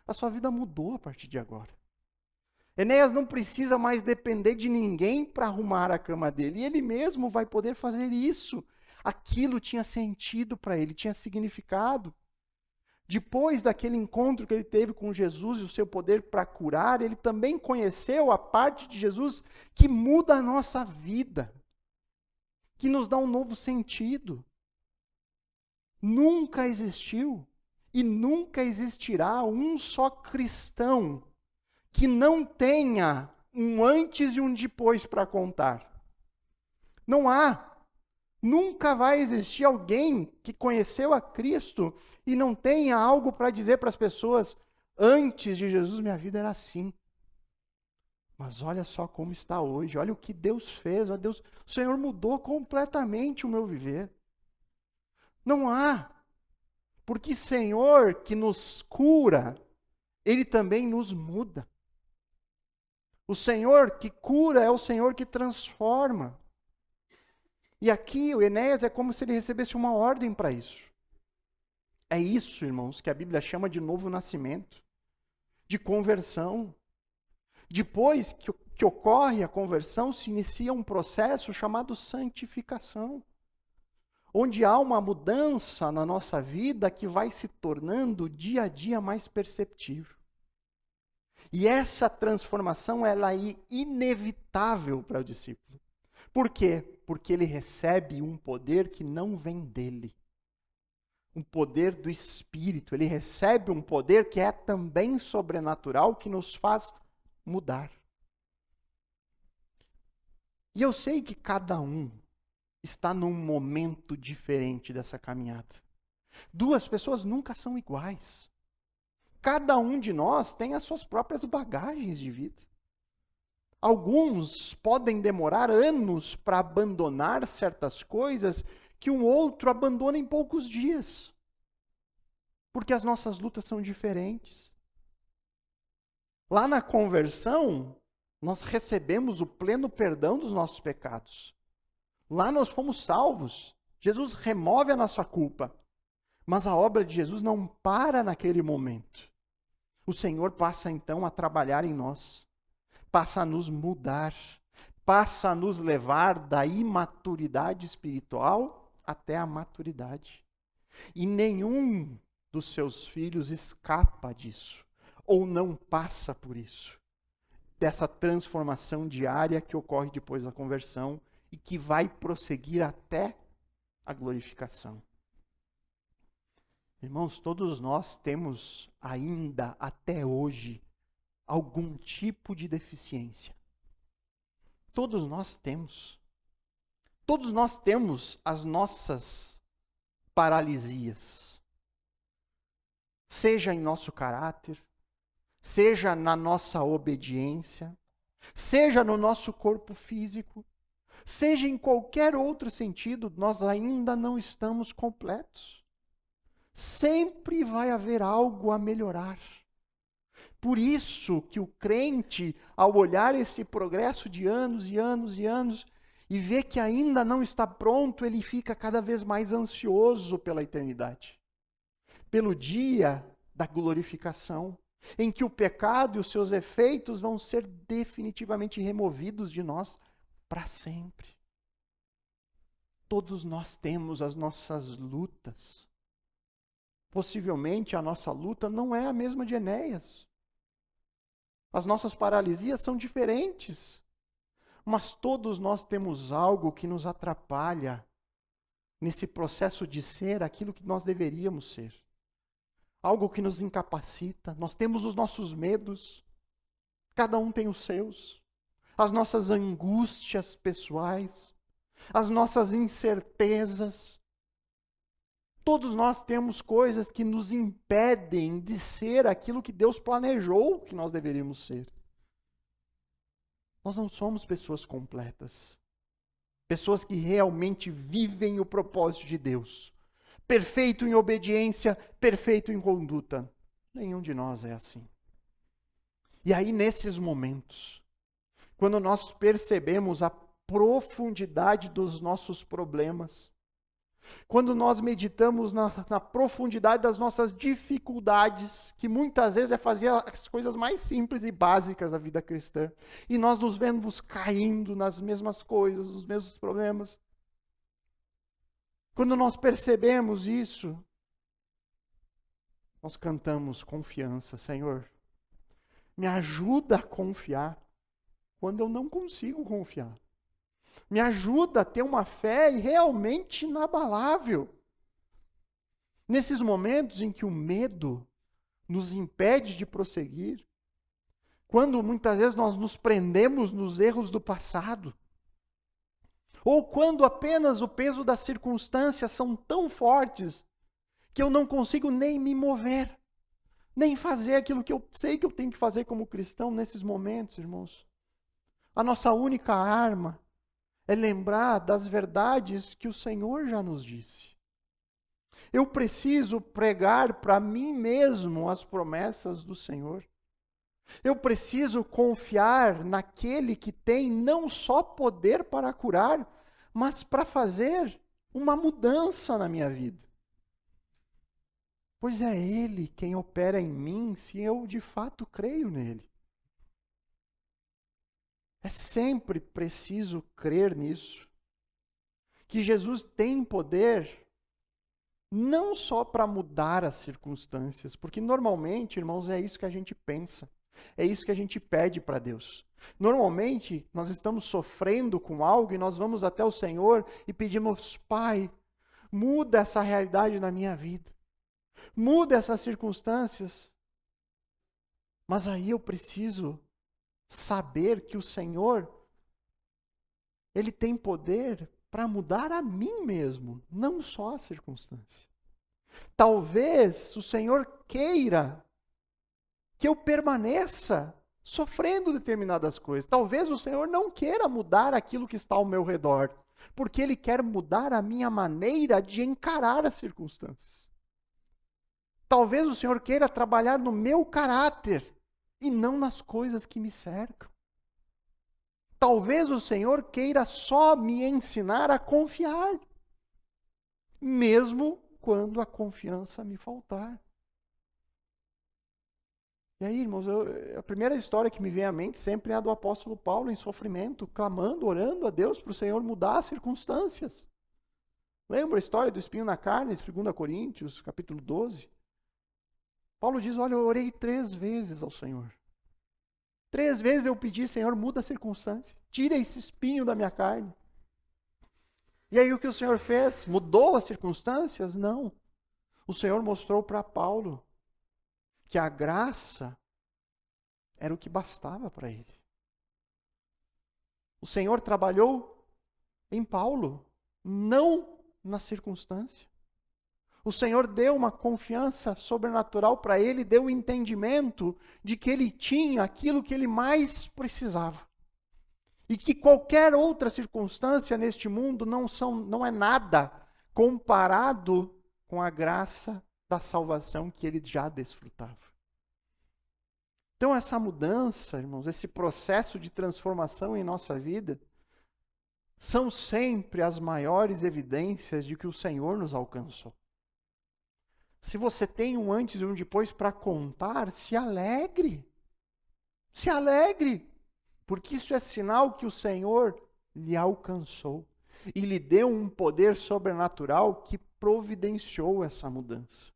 A sua vida mudou a partir de agora. Enéas não precisa mais depender de ninguém para arrumar a cama dele. E ele mesmo vai poder fazer isso. Aquilo tinha sentido para ele, tinha significado. Depois daquele encontro que ele teve com Jesus e o seu poder para curar, ele também conheceu a parte de Jesus que muda a nossa vida, que nos dá um novo sentido. Nunca existiu e nunca existirá um só cristão que não tenha um antes e um depois para contar. Não há. Nunca vai existir alguém que conheceu a Cristo e não tenha algo para dizer para as pessoas, antes de Jesus minha vida era assim. Mas olha só como está hoje, olha o que Deus fez, olha Deus, o Senhor mudou completamente o meu viver. Não há. Porque Senhor que nos cura, Ele também nos muda. O Senhor que cura é o Senhor que transforma. E aqui o Enéas é como se ele recebesse uma ordem para isso. É isso, irmãos, que a Bíblia chama de novo nascimento, de conversão. Depois que ocorre a conversão, se inicia um processo chamado santificação, onde há uma mudança na nossa vida que vai se tornando dia a dia mais perceptível. E essa transformação ela é inevitável para o discípulo. Por quê? Porque ele recebe um poder que não vem dele. Um poder do Espírito. Ele recebe um poder que é também sobrenatural, que nos faz mudar. E eu sei que cada um está num momento diferente dessa caminhada. Duas pessoas nunca são iguais. Cada um de nós tem as suas próprias bagagens de vida. Alguns podem demorar anos para abandonar certas coisas que um outro abandona em poucos dias. Porque as nossas lutas são diferentes. Lá na conversão, nós recebemos o pleno perdão dos nossos pecados. Lá nós fomos salvos. Jesus remove a nossa culpa. Mas a obra de Jesus não para naquele momento. O Senhor passa então a trabalhar em nós. Passa a nos mudar, passa a nos levar da imaturidade espiritual até a maturidade. E nenhum dos seus filhos escapa disso, ou não passa por isso. Dessa transformação diária que ocorre depois da conversão e que vai prosseguir até a glorificação. Irmãos, todos nós temos ainda até hoje algum tipo de deficiência. Todos nós temos. Todos nós temos as nossas paralisias. Seja em nosso caráter, seja na nossa obediência, seja no nosso corpo físico, seja em qualquer outro sentido, nós ainda não estamos completos. Sempre vai haver algo a melhorar. Por isso que o crente, ao olhar esse progresso de anos e anos e anos, e vê que ainda não está pronto, ele fica cada vez mais ansioso pela eternidade, pelo dia da glorificação, em que o pecado e os seus efeitos vão ser definitivamente removidos de nós para sempre. Todos nós temos as nossas lutas. Possivelmente a nossa luta não é a mesma de Enéas. As nossas paralisias são diferentes. Mas todos nós temos algo que nos atrapalha nesse processo de ser aquilo que nós deveríamos ser. Algo que nos incapacita. Nós temos os nossos medos. Cada um tem os seus. As nossas angústias pessoais. As nossas incertezas. Todos nós temos coisas que nos impedem de ser aquilo que Deus planejou que nós deveríamos ser. Nós não somos pessoas completas. Pessoas que realmente vivem o propósito de Deus. Perfeito em obediência, perfeito em conduta. Nenhum de nós é assim. E aí, nesses momentos, quando nós percebemos a profundidade dos nossos problemas, quando nós meditamos na profundidade das nossas dificuldades, que muitas vezes é fazer as coisas mais simples e básicas da vida cristã, e nós nos vemos caindo nas mesmas coisas, nos mesmos problemas. Quando nós percebemos isso, nós cantamos confiança, Senhor. Me ajuda a confiar quando eu não consigo confiar. Me ajuda a ter uma fé realmente inabalável. Nesses momentos em que o medo nos impede de prosseguir, quando muitas vezes nós nos prendemos nos erros do passado, ou quando apenas o peso das circunstâncias são tão fortes que eu não consigo nem me mover, nem fazer aquilo que eu sei que eu tenho que fazer como cristão nesses momentos, irmãos. A nossa única arma é lembrar das verdades que o Senhor já nos disse. Eu preciso pregar para mim mesmo as promessas do Senhor. Eu preciso confiar naquele que tem não só poder para curar, mas para fazer uma mudança na minha vida. Pois é Ele quem opera em mim, se eu de fato creio nele. É sempre preciso crer nisso. Que Jesus tem poder não só para mudar as circunstâncias, porque normalmente, irmãos, é isso que a gente pensa. É isso que a gente pede para Deus. Normalmente, nós estamos sofrendo com algo e nós vamos até o Senhor e pedimos, Pai, muda essa realidade na minha vida. Muda essas circunstâncias. Mas aí eu preciso saber que o Senhor, Ele tem poder para mudar a mim mesmo, não só a circunstância. Talvez o Senhor queira que eu permaneça sofrendo determinadas coisas. Talvez o Senhor não queira mudar aquilo que está ao meu redor, porque Ele quer mudar a minha maneira de encarar as circunstâncias. Talvez o Senhor queira trabalhar no meu caráter e não nas coisas que me cercam. Talvez o Senhor queira só me ensinar a confiar, mesmo quando a confiança me faltar. E aí, irmãos, a primeira história que me vem à mente sempre é a do apóstolo Paulo em sofrimento, clamando, orando a Deus para o Senhor mudar as circunstâncias. Lembra a história do espinho na carne, 2 Coríntios, capítulo 12? Paulo diz, olha, eu orei 3 vezes ao Senhor. 3 vezes eu pedi, Senhor, muda a circunstância. Tira esse espinho da minha carne. E aí o que o Senhor fez? Mudou as circunstâncias? Não. O Senhor mostrou para Paulo que a graça era o que bastava para ele. O Senhor trabalhou em Paulo, não na circunstância. O Senhor deu uma confiança sobrenatural para ele, deu o entendimento de que ele tinha aquilo que ele mais precisava. E que qualquer outra circunstância neste mundo não é nada comparado com a graça da salvação que ele já desfrutava. Então essa mudança, irmãos, esse processo de transformação em nossa vida, são sempre as maiores evidências de que o Senhor nos alcançou. Se você tem um antes e um depois para contar, se alegre. Se alegre, porque isso é sinal que o Senhor lhe alcançou e lhe deu um poder sobrenatural que providenciou essa mudança.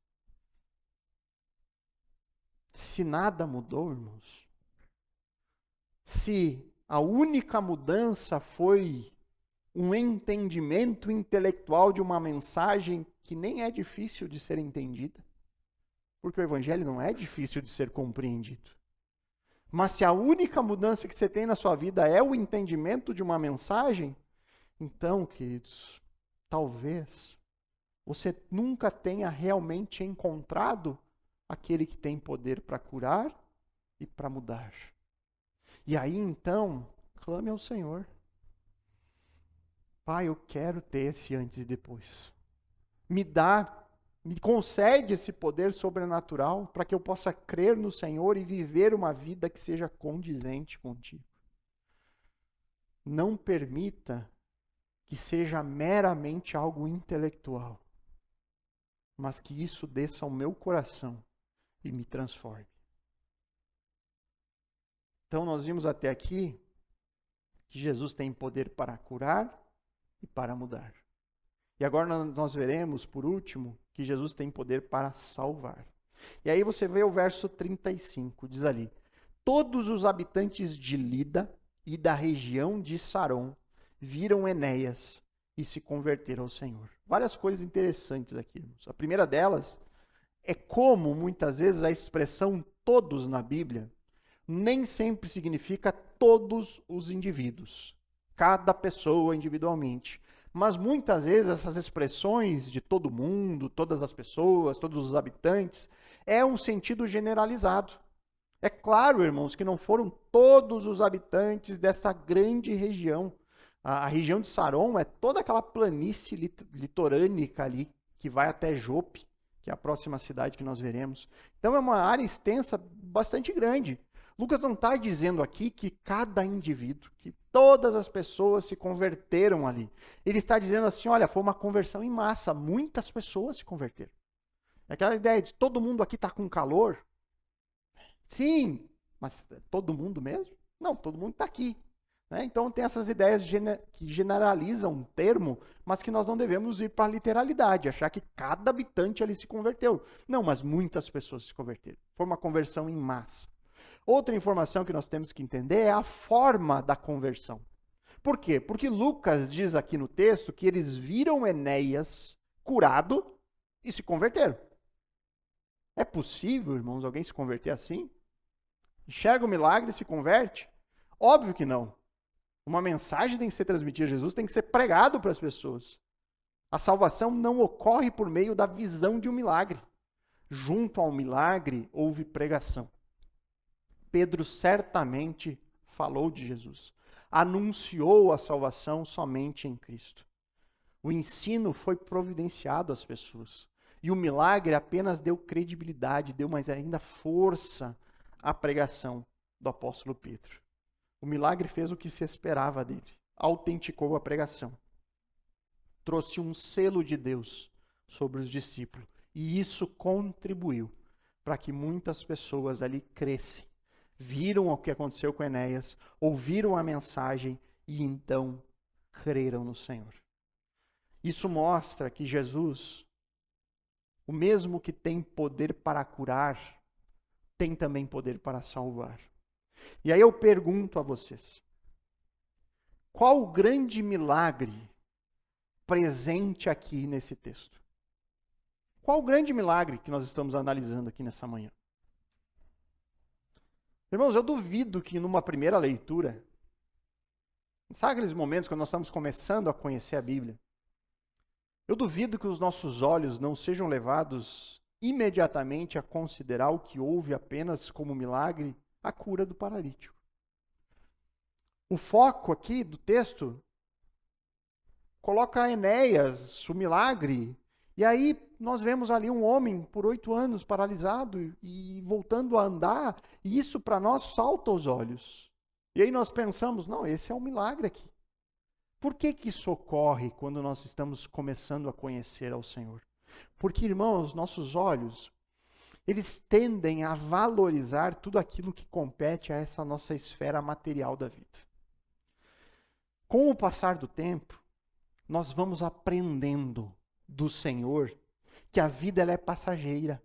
Se nada mudou, irmãos, se a única mudança foi um entendimento intelectual de uma mensagem que nem é difícil de ser entendida, porque o Evangelho não é difícil de ser compreendido. Mas se a única mudança que você tem na sua vida é o entendimento de uma mensagem, então, queridos, talvez você nunca tenha realmente encontrado aquele que tem poder para curar e para mudar. E aí, então, clame ao Senhor. Pai, eu quero ter esse antes e depois. Me concede esse poder sobrenatural para que eu possa crer no Senhor e viver uma vida que seja condizente contigo. Não permita que seja meramente algo intelectual, mas que isso desça ao meu coração e me transforme. Então nós vimos até aqui que Jesus tem poder para curar e para mudar. E agora nós veremos, por último, que Jesus tem poder para salvar. E aí você vê o verso 35, diz ali: todos os habitantes de Lida e da região de Saron viram Enéas e se converteram ao Senhor. Várias coisas interessantes aqui, irmãos. A primeira delas é como, muitas vezes, a expressão todos na Bíblia nem sempre significa todos os indivíduos, cada pessoa individualmente. Mas muitas vezes essas expressões de todo mundo, todas as pessoas, todos os habitantes, é um sentido generalizado. É claro, irmãos, que não foram todos os habitantes dessa grande região. A região de Saron é toda aquela planície litorânica ali, que vai até Jope, que é a próxima cidade que nós veremos. Então é uma área extensa, bastante grande. Lucas não está dizendo aqui que cada indivíduo, que todas as pessoas se converteram ali. Ele está dizendo assim, olha, foi uma conversão em massa, muitas pessoas se converteram. É aquela ideia de todo mundo aqui está com calor. Sim, mas todo mundo mesmo? Não, todo mundo está aqui. Né? Então tem essas ideias que generalizam um termo, mas que nós não devemos ir para a literalidade, achar que cada habitante ali se converteu. Não, mas muitas pessoas se converteram. Foi uma conversão em massa. Outra informação que nós temos que entender é a forma da conversão. Por quê? Porque Lucas diz aqui no texto que eles viram Enéas curado e se converteram. É possível, irmãos, alguém se converter assim? Enxerga o milagre e se converte? Óbvio que não. Uma mensagem tem que ser transmitida, Jesus tem que ser pregado para as pessoas. A salvação não ocorre por meio da visão de um milagre. Junto ao milagre, houve pregação. Pedro certamente falou de Jesus, anunciou a salvação somente em Cristo. O ensino foi providenciado às pessoas. E o milagre apenas deu credibilidade, deu mais ainda força à pregação do apóstolo Pedro. O milagre fez o que se esperava dele, autenticou a pregação. Trouxe um selo de Deus sobre os discípulos. E isso contribuiu para que muitas pessoas ali crescem. Viram o que aconteceu com Enéas, ouviram a mensagem e então creram no Senhor. Isso mostra que Jesus, o mesmo que tem poder para curar, tem também poder para salvar. E aí eu pergunto a vocês, qual o grande milagre presente aqui nesse texto? Qual o grande milagre que nós estamos analisando aqui nessa manhã? Irmãos, eu duvido que numa primeira leitura, sabe aqueles momentos quando nós estamos começando a conhecer a Bíblia? Eu duvido que os nossos olhos não sejam levados imediatamente a considerar o que houve apenas como milagre, a cura do paralítico. O foco aqui do texto coloca Enéas, o milagre, e aí nós vemos ali um homem por 8 anos paralisado e voltando a andar, e isso para nós salta aos olhos. E aí nós pensamos, não, esse é um milagre aqui. Por que que isso ocorre quando nós estamos começando a conhecer ao Senhor? Porque, irmãos, nossos olhos, eles tendem a valorizar tudo aquilo que compete a essa nossa esfera material da vida. Com o passar do tempo, nós vamos aprendendo do Senhor que a vida ela é passageira.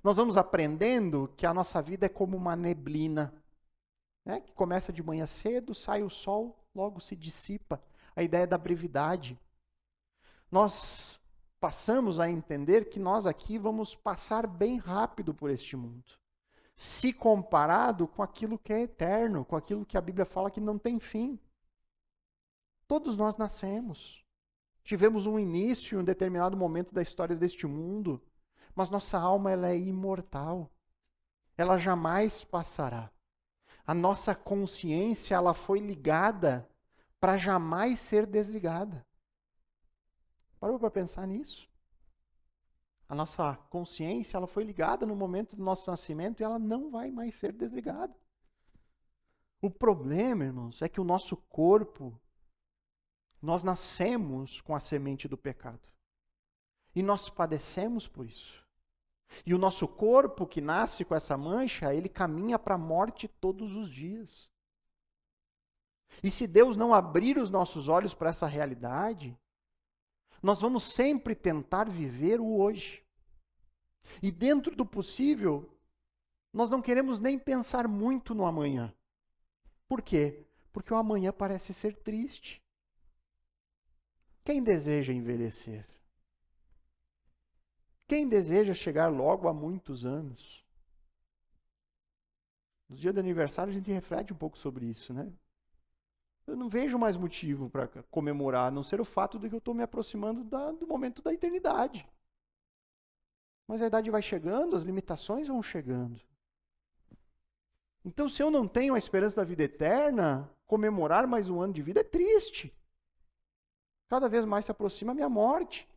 Nós vamos aprendendo que a nossa vida é como uma neblina, né? Que começa de manhã cedo, sai o sol, logo se dissipa. A ideia da brevidade. Nós passamos a entender que nós aqui vamos passar bem rápido por este mundo, se comparado com aquilo que é eterno, com aquilo que a Bíblia fala que não tem fim. Todos nós nascemos, tivemos um início em um determinado momento da história deste mundo, mas nossa alma ela é imortal, ela jamais passará. A nossa consciência ela foi ligada para jamais ser desligada. Parou para pensar nisso? A nossa consciência ela foi ligada no momento do nosso nascimento e ela não vai mais ser desligada. O problema, irmãos, é que o nosso corpo, nós nascemos com a semente do pecado. E nós padecemos por isso. E o nosso corpo que nasce com essa mancha, ele caminha para a morte todos os dias. E se Deus não abrir os nossos olhos para essa realidade, nós vamos sempre tentar viver o hoje. E dentro do possível, nós não queremos nem pensar muito no amanhã. Por quê? Porque o amanhã parece ser triste. Quem deseja envelhecer? Quem deseja chegar logo a muitos anos? Nos dias do aniversário a gente reflete um pouco sobre isso, né? Eu não vejo mais motivo para comemorar, a não ser o fato de que eu estou me aproximando do momento da eternidade. Mas a idade vai chegando, as limitações vão chegando. Então, se eu não tenho a esperança da vida eterna, comemorar mais um ano de vida é triste. Cada vez mais se aproxima a minha morte.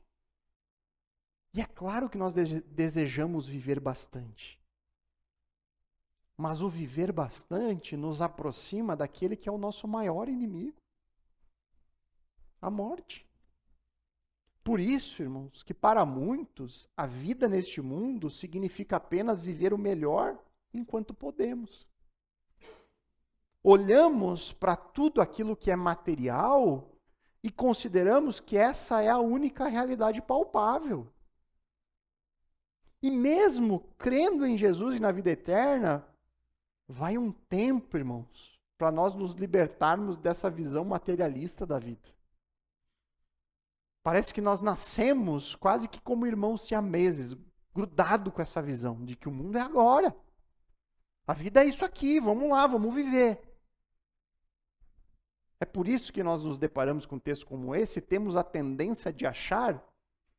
E é claro que nós desejamos viver bastante. Mas o viver bastante nos aproxima daquele que é o nosso maior inimigo, a morte. Por isso, irmãos, que para muitos, a vida neste mundo significa apenas viver o melhor enquanto podemos. Olhamos para tudo aquilo que é material e consideramos que essa é a única realidade palpável. E mesmo crendo em Jesus e na vida eterna, vai um tempo, irmãos, para nós nos libertarmos dessa visão materialista da vida. Parece que nós nascemos quase que como irmãos siameses, grudado com essa visão de que o mundo é agora. A vida é isso aqui, vamos lá, vamos viver. É por isso que nós nos deparamos com um texto como esse, temos a tendência de achar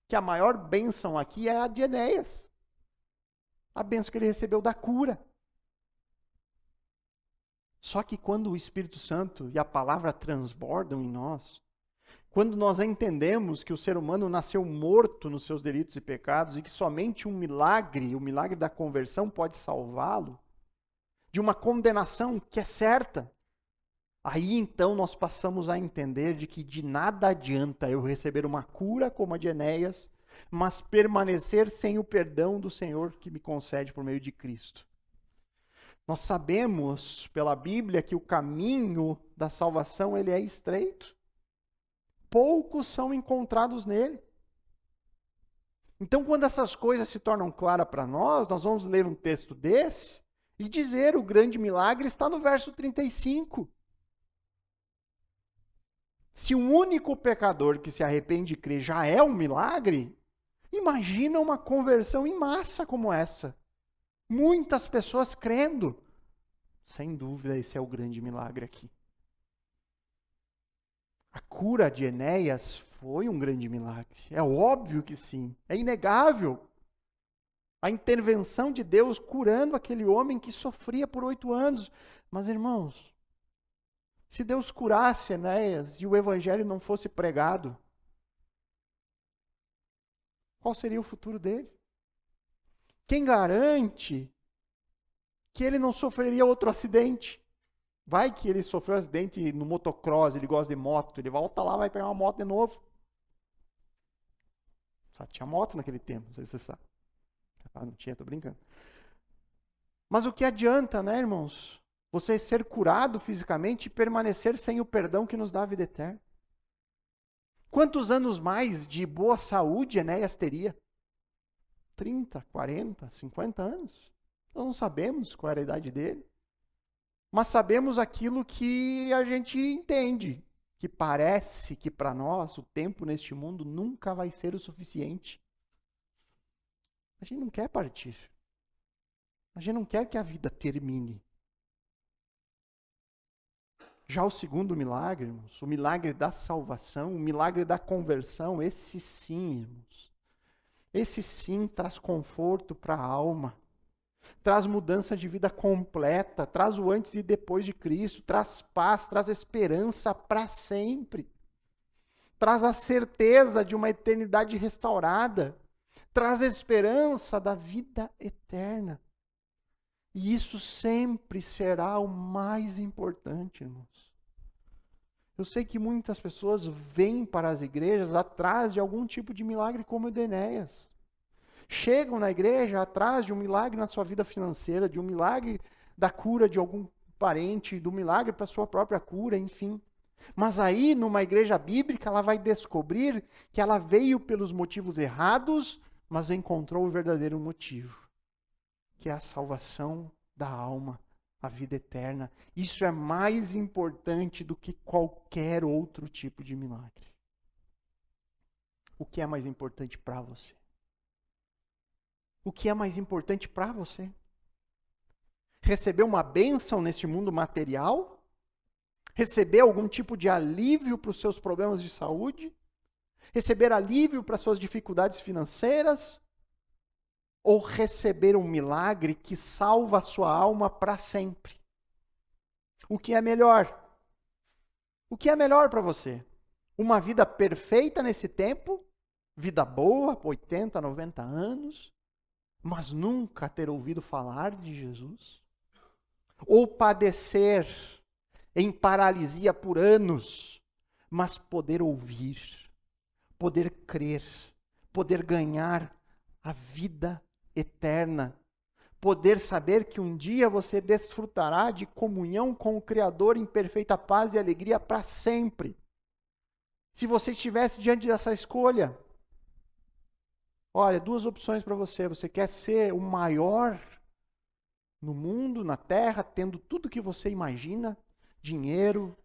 que a maior bênção aqui é a de Enéas. A bênção que ele recebeu da cura. Só que quando o Espírito Santo e a palavra transbordam em nós, quando nós entendemos que o ser humano nasceu morto nos seus delitos e pecados e que somente um milagre, o milagre da conversão, pode salvá-lo de uma condenação que é certa, aí então nós passamos a entender de que de nada adianta eu receber uma cura como a de Enéas, mas permanecer sem o perdão do Senhor que me concede por meio de Cristo. Nós sabemos pela Bíblia que o caminho da salvação ele é estreito. Poucos são encontrados nele. Então, quando essas coisas se tornam claras para nós vamos ler um texto desse e dizer o grande milagre está no verso 35. Se um único pecador que se arrepende e crê já é um milagre, imagina uma conversão em massa como essa. Muitas pessoas crendo. Sem dúvida, esse é o grande milagre aqui. A cura de Enéas foi um grande milagre. É óbvio que sim. É inegável. A intervenção de Deus curando aquele homem que sofria por 8 anos. Mas, irmãos, se Deus curasse Enéas e o evangelho não fosse pregado, qual seria o futuro dele? Quem garante que ele não sofreria outro acidente? Vai que ele sofreu um acidente no motocross, ele gosta de moto, ele volta lá, vai pegar uma moto de novo. Só tinha moto naquele tempo, não sei se você sabe. Ah, não tinha, tô brincando. Mas o que adianta, né, irmãos? Você ser curado fisicamente e permanecer sem o perdão que nos dá a vida eterna. Quantos anos mais de boa saúde Enéas teria? 30, 40, 50 anos? Nós não sabemos qual era a idade dele. Mas sabemos aquilo que a gente entende, que parece que para nós o tempo neste mundo nunca vai ser o suficiente. A gente não quer partir. A gente não quer que a vida termine. Já o segundo milagre, irmãos, o milagre da salvação, o milagre da conversão, esse sim, irmãos, esse sim traz conforto para a alma, traz mudança de vida completa, traz o antes e depois de Cristo, traz paz, traz esperança para sempre, traz a certeza de uma eternidade restaurada, traz a esperança da vida eterna. E isso sempre será o mais importante, irmãos. Eu sei que muitas pessoas vêm para as igrejas atrás de algum tipo de milagre como o de Enéas. Chegam na igreja atrás de um milagre na sua vida financeira, de um milagre da cura de algum parente, do milagre para a sua própria cura, enfim. Mas aí, numa igreja bíblica, ela vai descobrir que ela veio pelos motivos errados, mas encontrou o verdadeiro motivo, que é a salvação da alma, a vida eterna. Isso é mais importante do que qualquer outro tipo de milagre. O que é mais importante para você? O que é mais importante para você? Receber uma bênção neste mundo material? Receber algum tipo de alívio para os seus problemas de saúde? Receber alívio para as suas dificuldades financeiras? Ou receber um milagre que salva a sua alma para sempre? O que é melhor? O que é melhor para você? Uma vida perfeita nesse tempo? Vida boa, 80, 90 anos? Mas nunca ter ouvido falar de Jesus? Ou padecer em paralisia por anos, mas poder ouvir, poder crer, poder ganhar a vida eterna, poder saber que um dia você desfrutará de comunhão com o Criador em perfeita paz e alegria para sempre. Se você estivesse diante dessa escolha, olha, duas opções para você. Você quer ser o maior no mundo, na terra, tendo tudo que você imagina, dinheiro,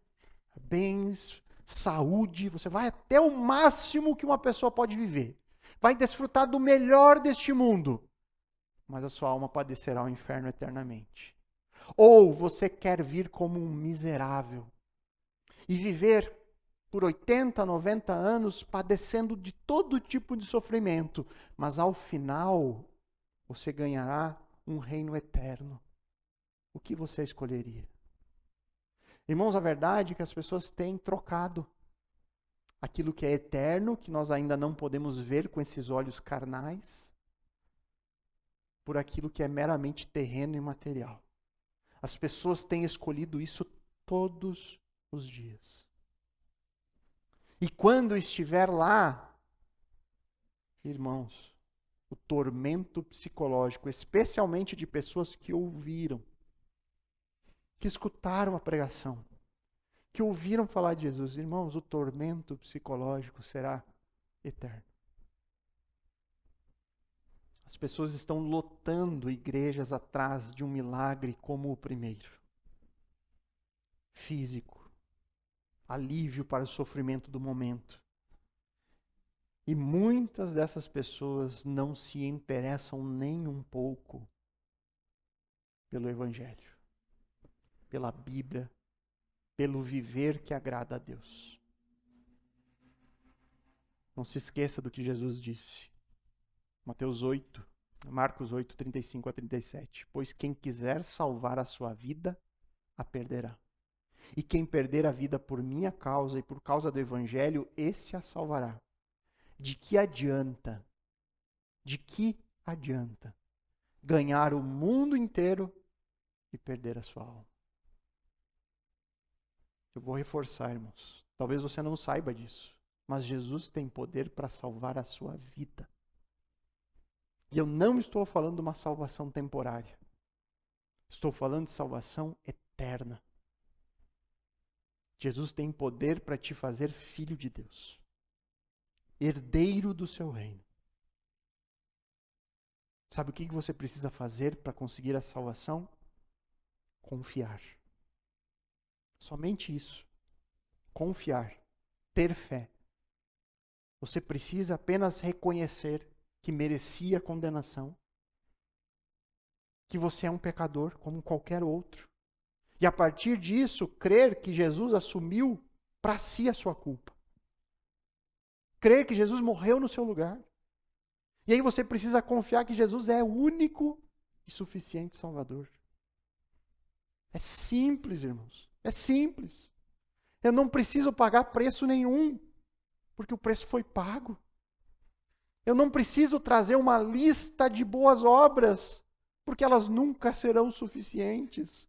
bens, saúde, você vai até o máximo que uma pessoa pode viver. Vai desfrutar do melhor deste mundo, mas a sua alma padecerá o inferno eternamente. Ou você quer vir como um miserável e viver por 80, 90 anos padecendo de todo tipo de sofrimento, mas ao final você ganhará um reino eterno. O que você escolheria? Irmãos, a verdade é que as pessoas têm trocado aquilo que é eterno, que nós ainda não podemos ver com esses olhos carnais, por aquilo que é meramente terreno e material. As pessoas têm escolhido isso todos os dias. E quando estiver lá, irmãos, o tormento psicológico, especialmente de pessoas que ouviram, que escutaram a pregação, que ouviram falar de Jesus, irmãos, o tormento psicológico será eterno. As pessoas estão lotando igrejas atrás de um milagre como o primeiro. Físico, alívio para o sofrimento do momento. E muitas dessas pessoas não se interessam nem um pouco pelo Evangelho, pela Bíblia, pelo viver que agrada a Deus. Não se esqueça do que Jesus disse. Marcos 8, 35 a 37. Pois quem quiser salvar a sua vida, a perderá. E quem perder a vida por minha causa e por causa do Evangelho, esse a salvará. De que adianta ganhar o mundo inteiro e perder a sua alma? Eu vou reforçar, irmãos. Talvez você não saiba disso, mas Jesus tem poder para salvar a sua vida. E eu não estou falando de uma salvação temporária. Estou falando de salvação eterna. Jesus tem poder para te fazer filho de Deus, herdeiro do seu reino. Sabe o que você precisa fazer para conseguir a salvação? Confiar. Somente isso. Confiar. Ter fé. Você precisa apenas reconhecer que merecia condenação, que você é um pecador como qualquer outro. E a partir disso, crer que Jesus assumiu para si a sua culpa. Crer que Jesus morreu no seu lugar. E aí você precisa confiar que Jesus é o único e suficiente Salvador. É simples, irmãos. É simples. Eu não preciso pagar preço nenhum, porque o preço foi pago. Eu não preciso trazer uma lista de boas obras, porque elas nunca serão suficientes.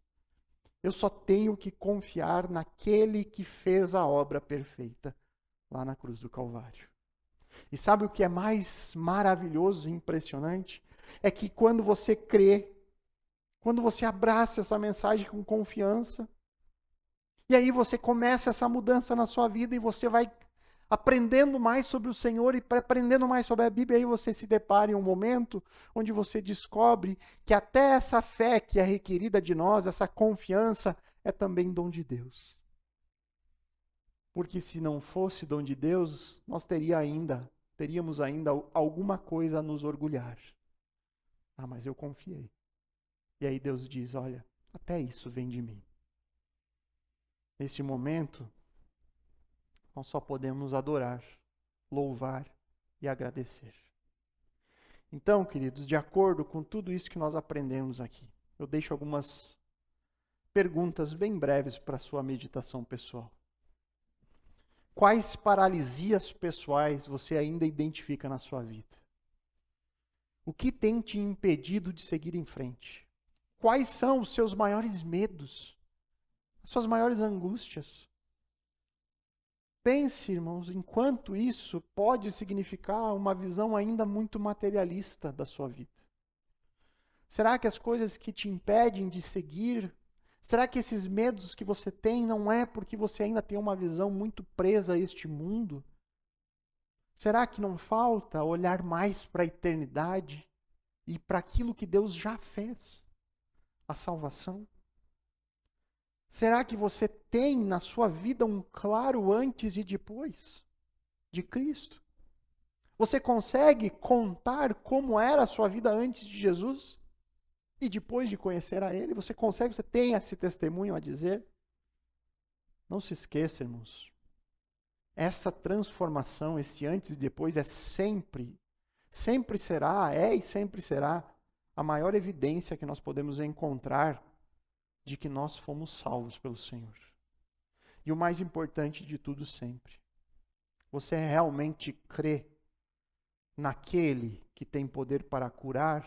Eu só tenho que confiar naquele que fez a obra perfeita lá na cruz do Calvário. E sabe o que é mais maravilhoso e impressionante? É que quando você crê, quando você abraça essa mensagem com confiança, e aí você começa essa mudança na sua vida e você vai aprendendo mais sobre o Senhor e aprendendo mais sobre a Bíblia, aí você se depara em um momento onde você descobre que até essa fé que é requerida de nós, essa confiança, é também dom de Deus. Porque se não fosse dom de Deus, nós teríamos ainda alguma coisa a nos orgulhar. Ah, mas eu confiei. E aí Deus diz, olha, até isso vem de mim. Neste momento, nós só podemos adorar, louvar e agradecer. Então, queridos, de acordo com tudo isso que nós aprendemos aqui, eu deixo algumas perguntas bem breves para a sua meditação pessoal. Quais paralisias pessoais você ainda identifica na sua vida? O que tem te impedido de seguir em frente? Quais são os seus maiores medos? As suas maiores angústias? Pense, irmãos, enquanto isso pode significar uma visão ainda muito materialista da sua vida. Será que as coisas que te impedem de seguir, será que esses medos que você tem não é porque você ainda tem uma visão muito presa a este mundo? Será que não falta olhar mais para a eternidade e para aquilo que Deus já fez? A salvação? Será que você tem na sua vida um claro antes e depois de Cristo? Você consegue contar como era a sua vida antes de Jesus e depois de conhecer a Ele? Você tem esse testemunho a dizer? Não se esqueça, irmãos. Essa transformação, esse antes e depois é sempre será a maior evidência que nós podemos encontrar de que nós fomos salvos pelo Senhor. E o mais importante de tudo sempre, você realmente crê naquele que tem poder para curar,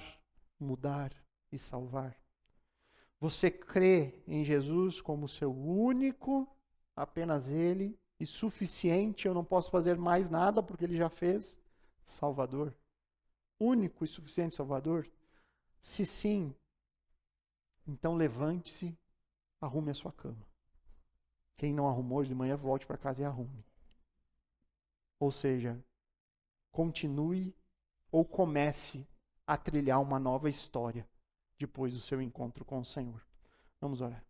mudar e salvar? Você crê em Jesus como seu único, apenas Ele, e suficiente, eu não posso fazer mais nada porque Ele já fez, Salvador? Único e suficiente Salvador? Se sim, então levante-se, arrume a sua cama. Quem não arrumou hoje de manhã, volte para casa e arrume. Ou seja, continue ou comece a trilhar uma nova história depois do seu encontro com o Senhor. Vamos orar.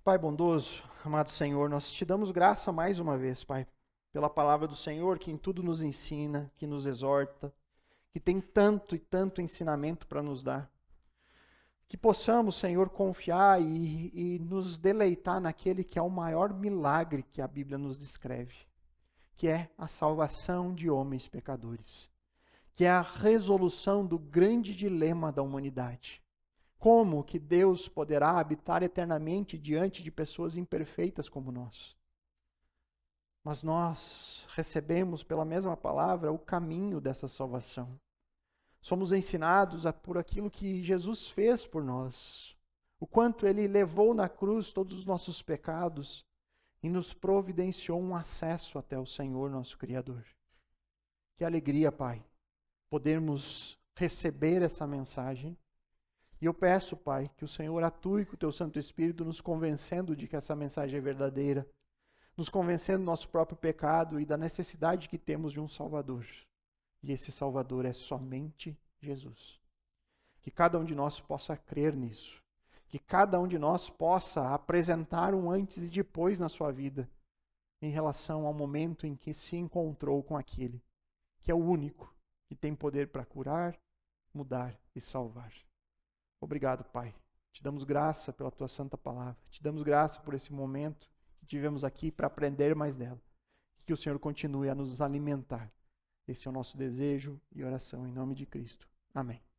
Pai bondoso, amado Senhor, nós te damos graça mais uma vez, Pai, pela palavra do Senhor que em tudo nos ensina, que nos exorta, que tem tanto e tanto ensinamento para nos dar. Que possamos, Senhor, confiar e nos deleitar naquele que é o maior milagre que a Bíblia nos descreve, que é a salvação de homens pecadores, que é a resolução do grande dilema da humanidade. Como que Deus poderá habitar eternamente diante de pessoas imperfeitas como nós? Mas nós recebemos pela mesma palavra o caminho dessa salvação. Somos ensinados por aquilo que Jesus fez por nós. o quanto Ele levou na cruz todos os nossos pecados e nos providenciou um acesso até o Senhor, nosso Criador. Que alegria, Pai, podermos receber essa mensagem. E eu peço, Pai, que o Senhor atue com o Teu Santo Espírito, nos convencendo de que essa mensagem é verdadeira, nos convencendo do nosso próprio pecado e da necessidade que temos de um Salvador. E esse Salvador é somente Jesus. Que cada um de nós possa crer nisso. Que cada um de nós possa apresentar um antes e depois na sua vida, em relação ao momento em que se encontrou com aquele que é o único que tem poder para curar, mudar e salvar. Obrigado, Pai. Te damos graça pela Tua santa palavra. Te damos graça por esse momento que tivemos aqui para aprender mais dela. Que o Senhor continue a nos alimentar. Esse é o nosso desejo e oração em nome de Cristo. Amém.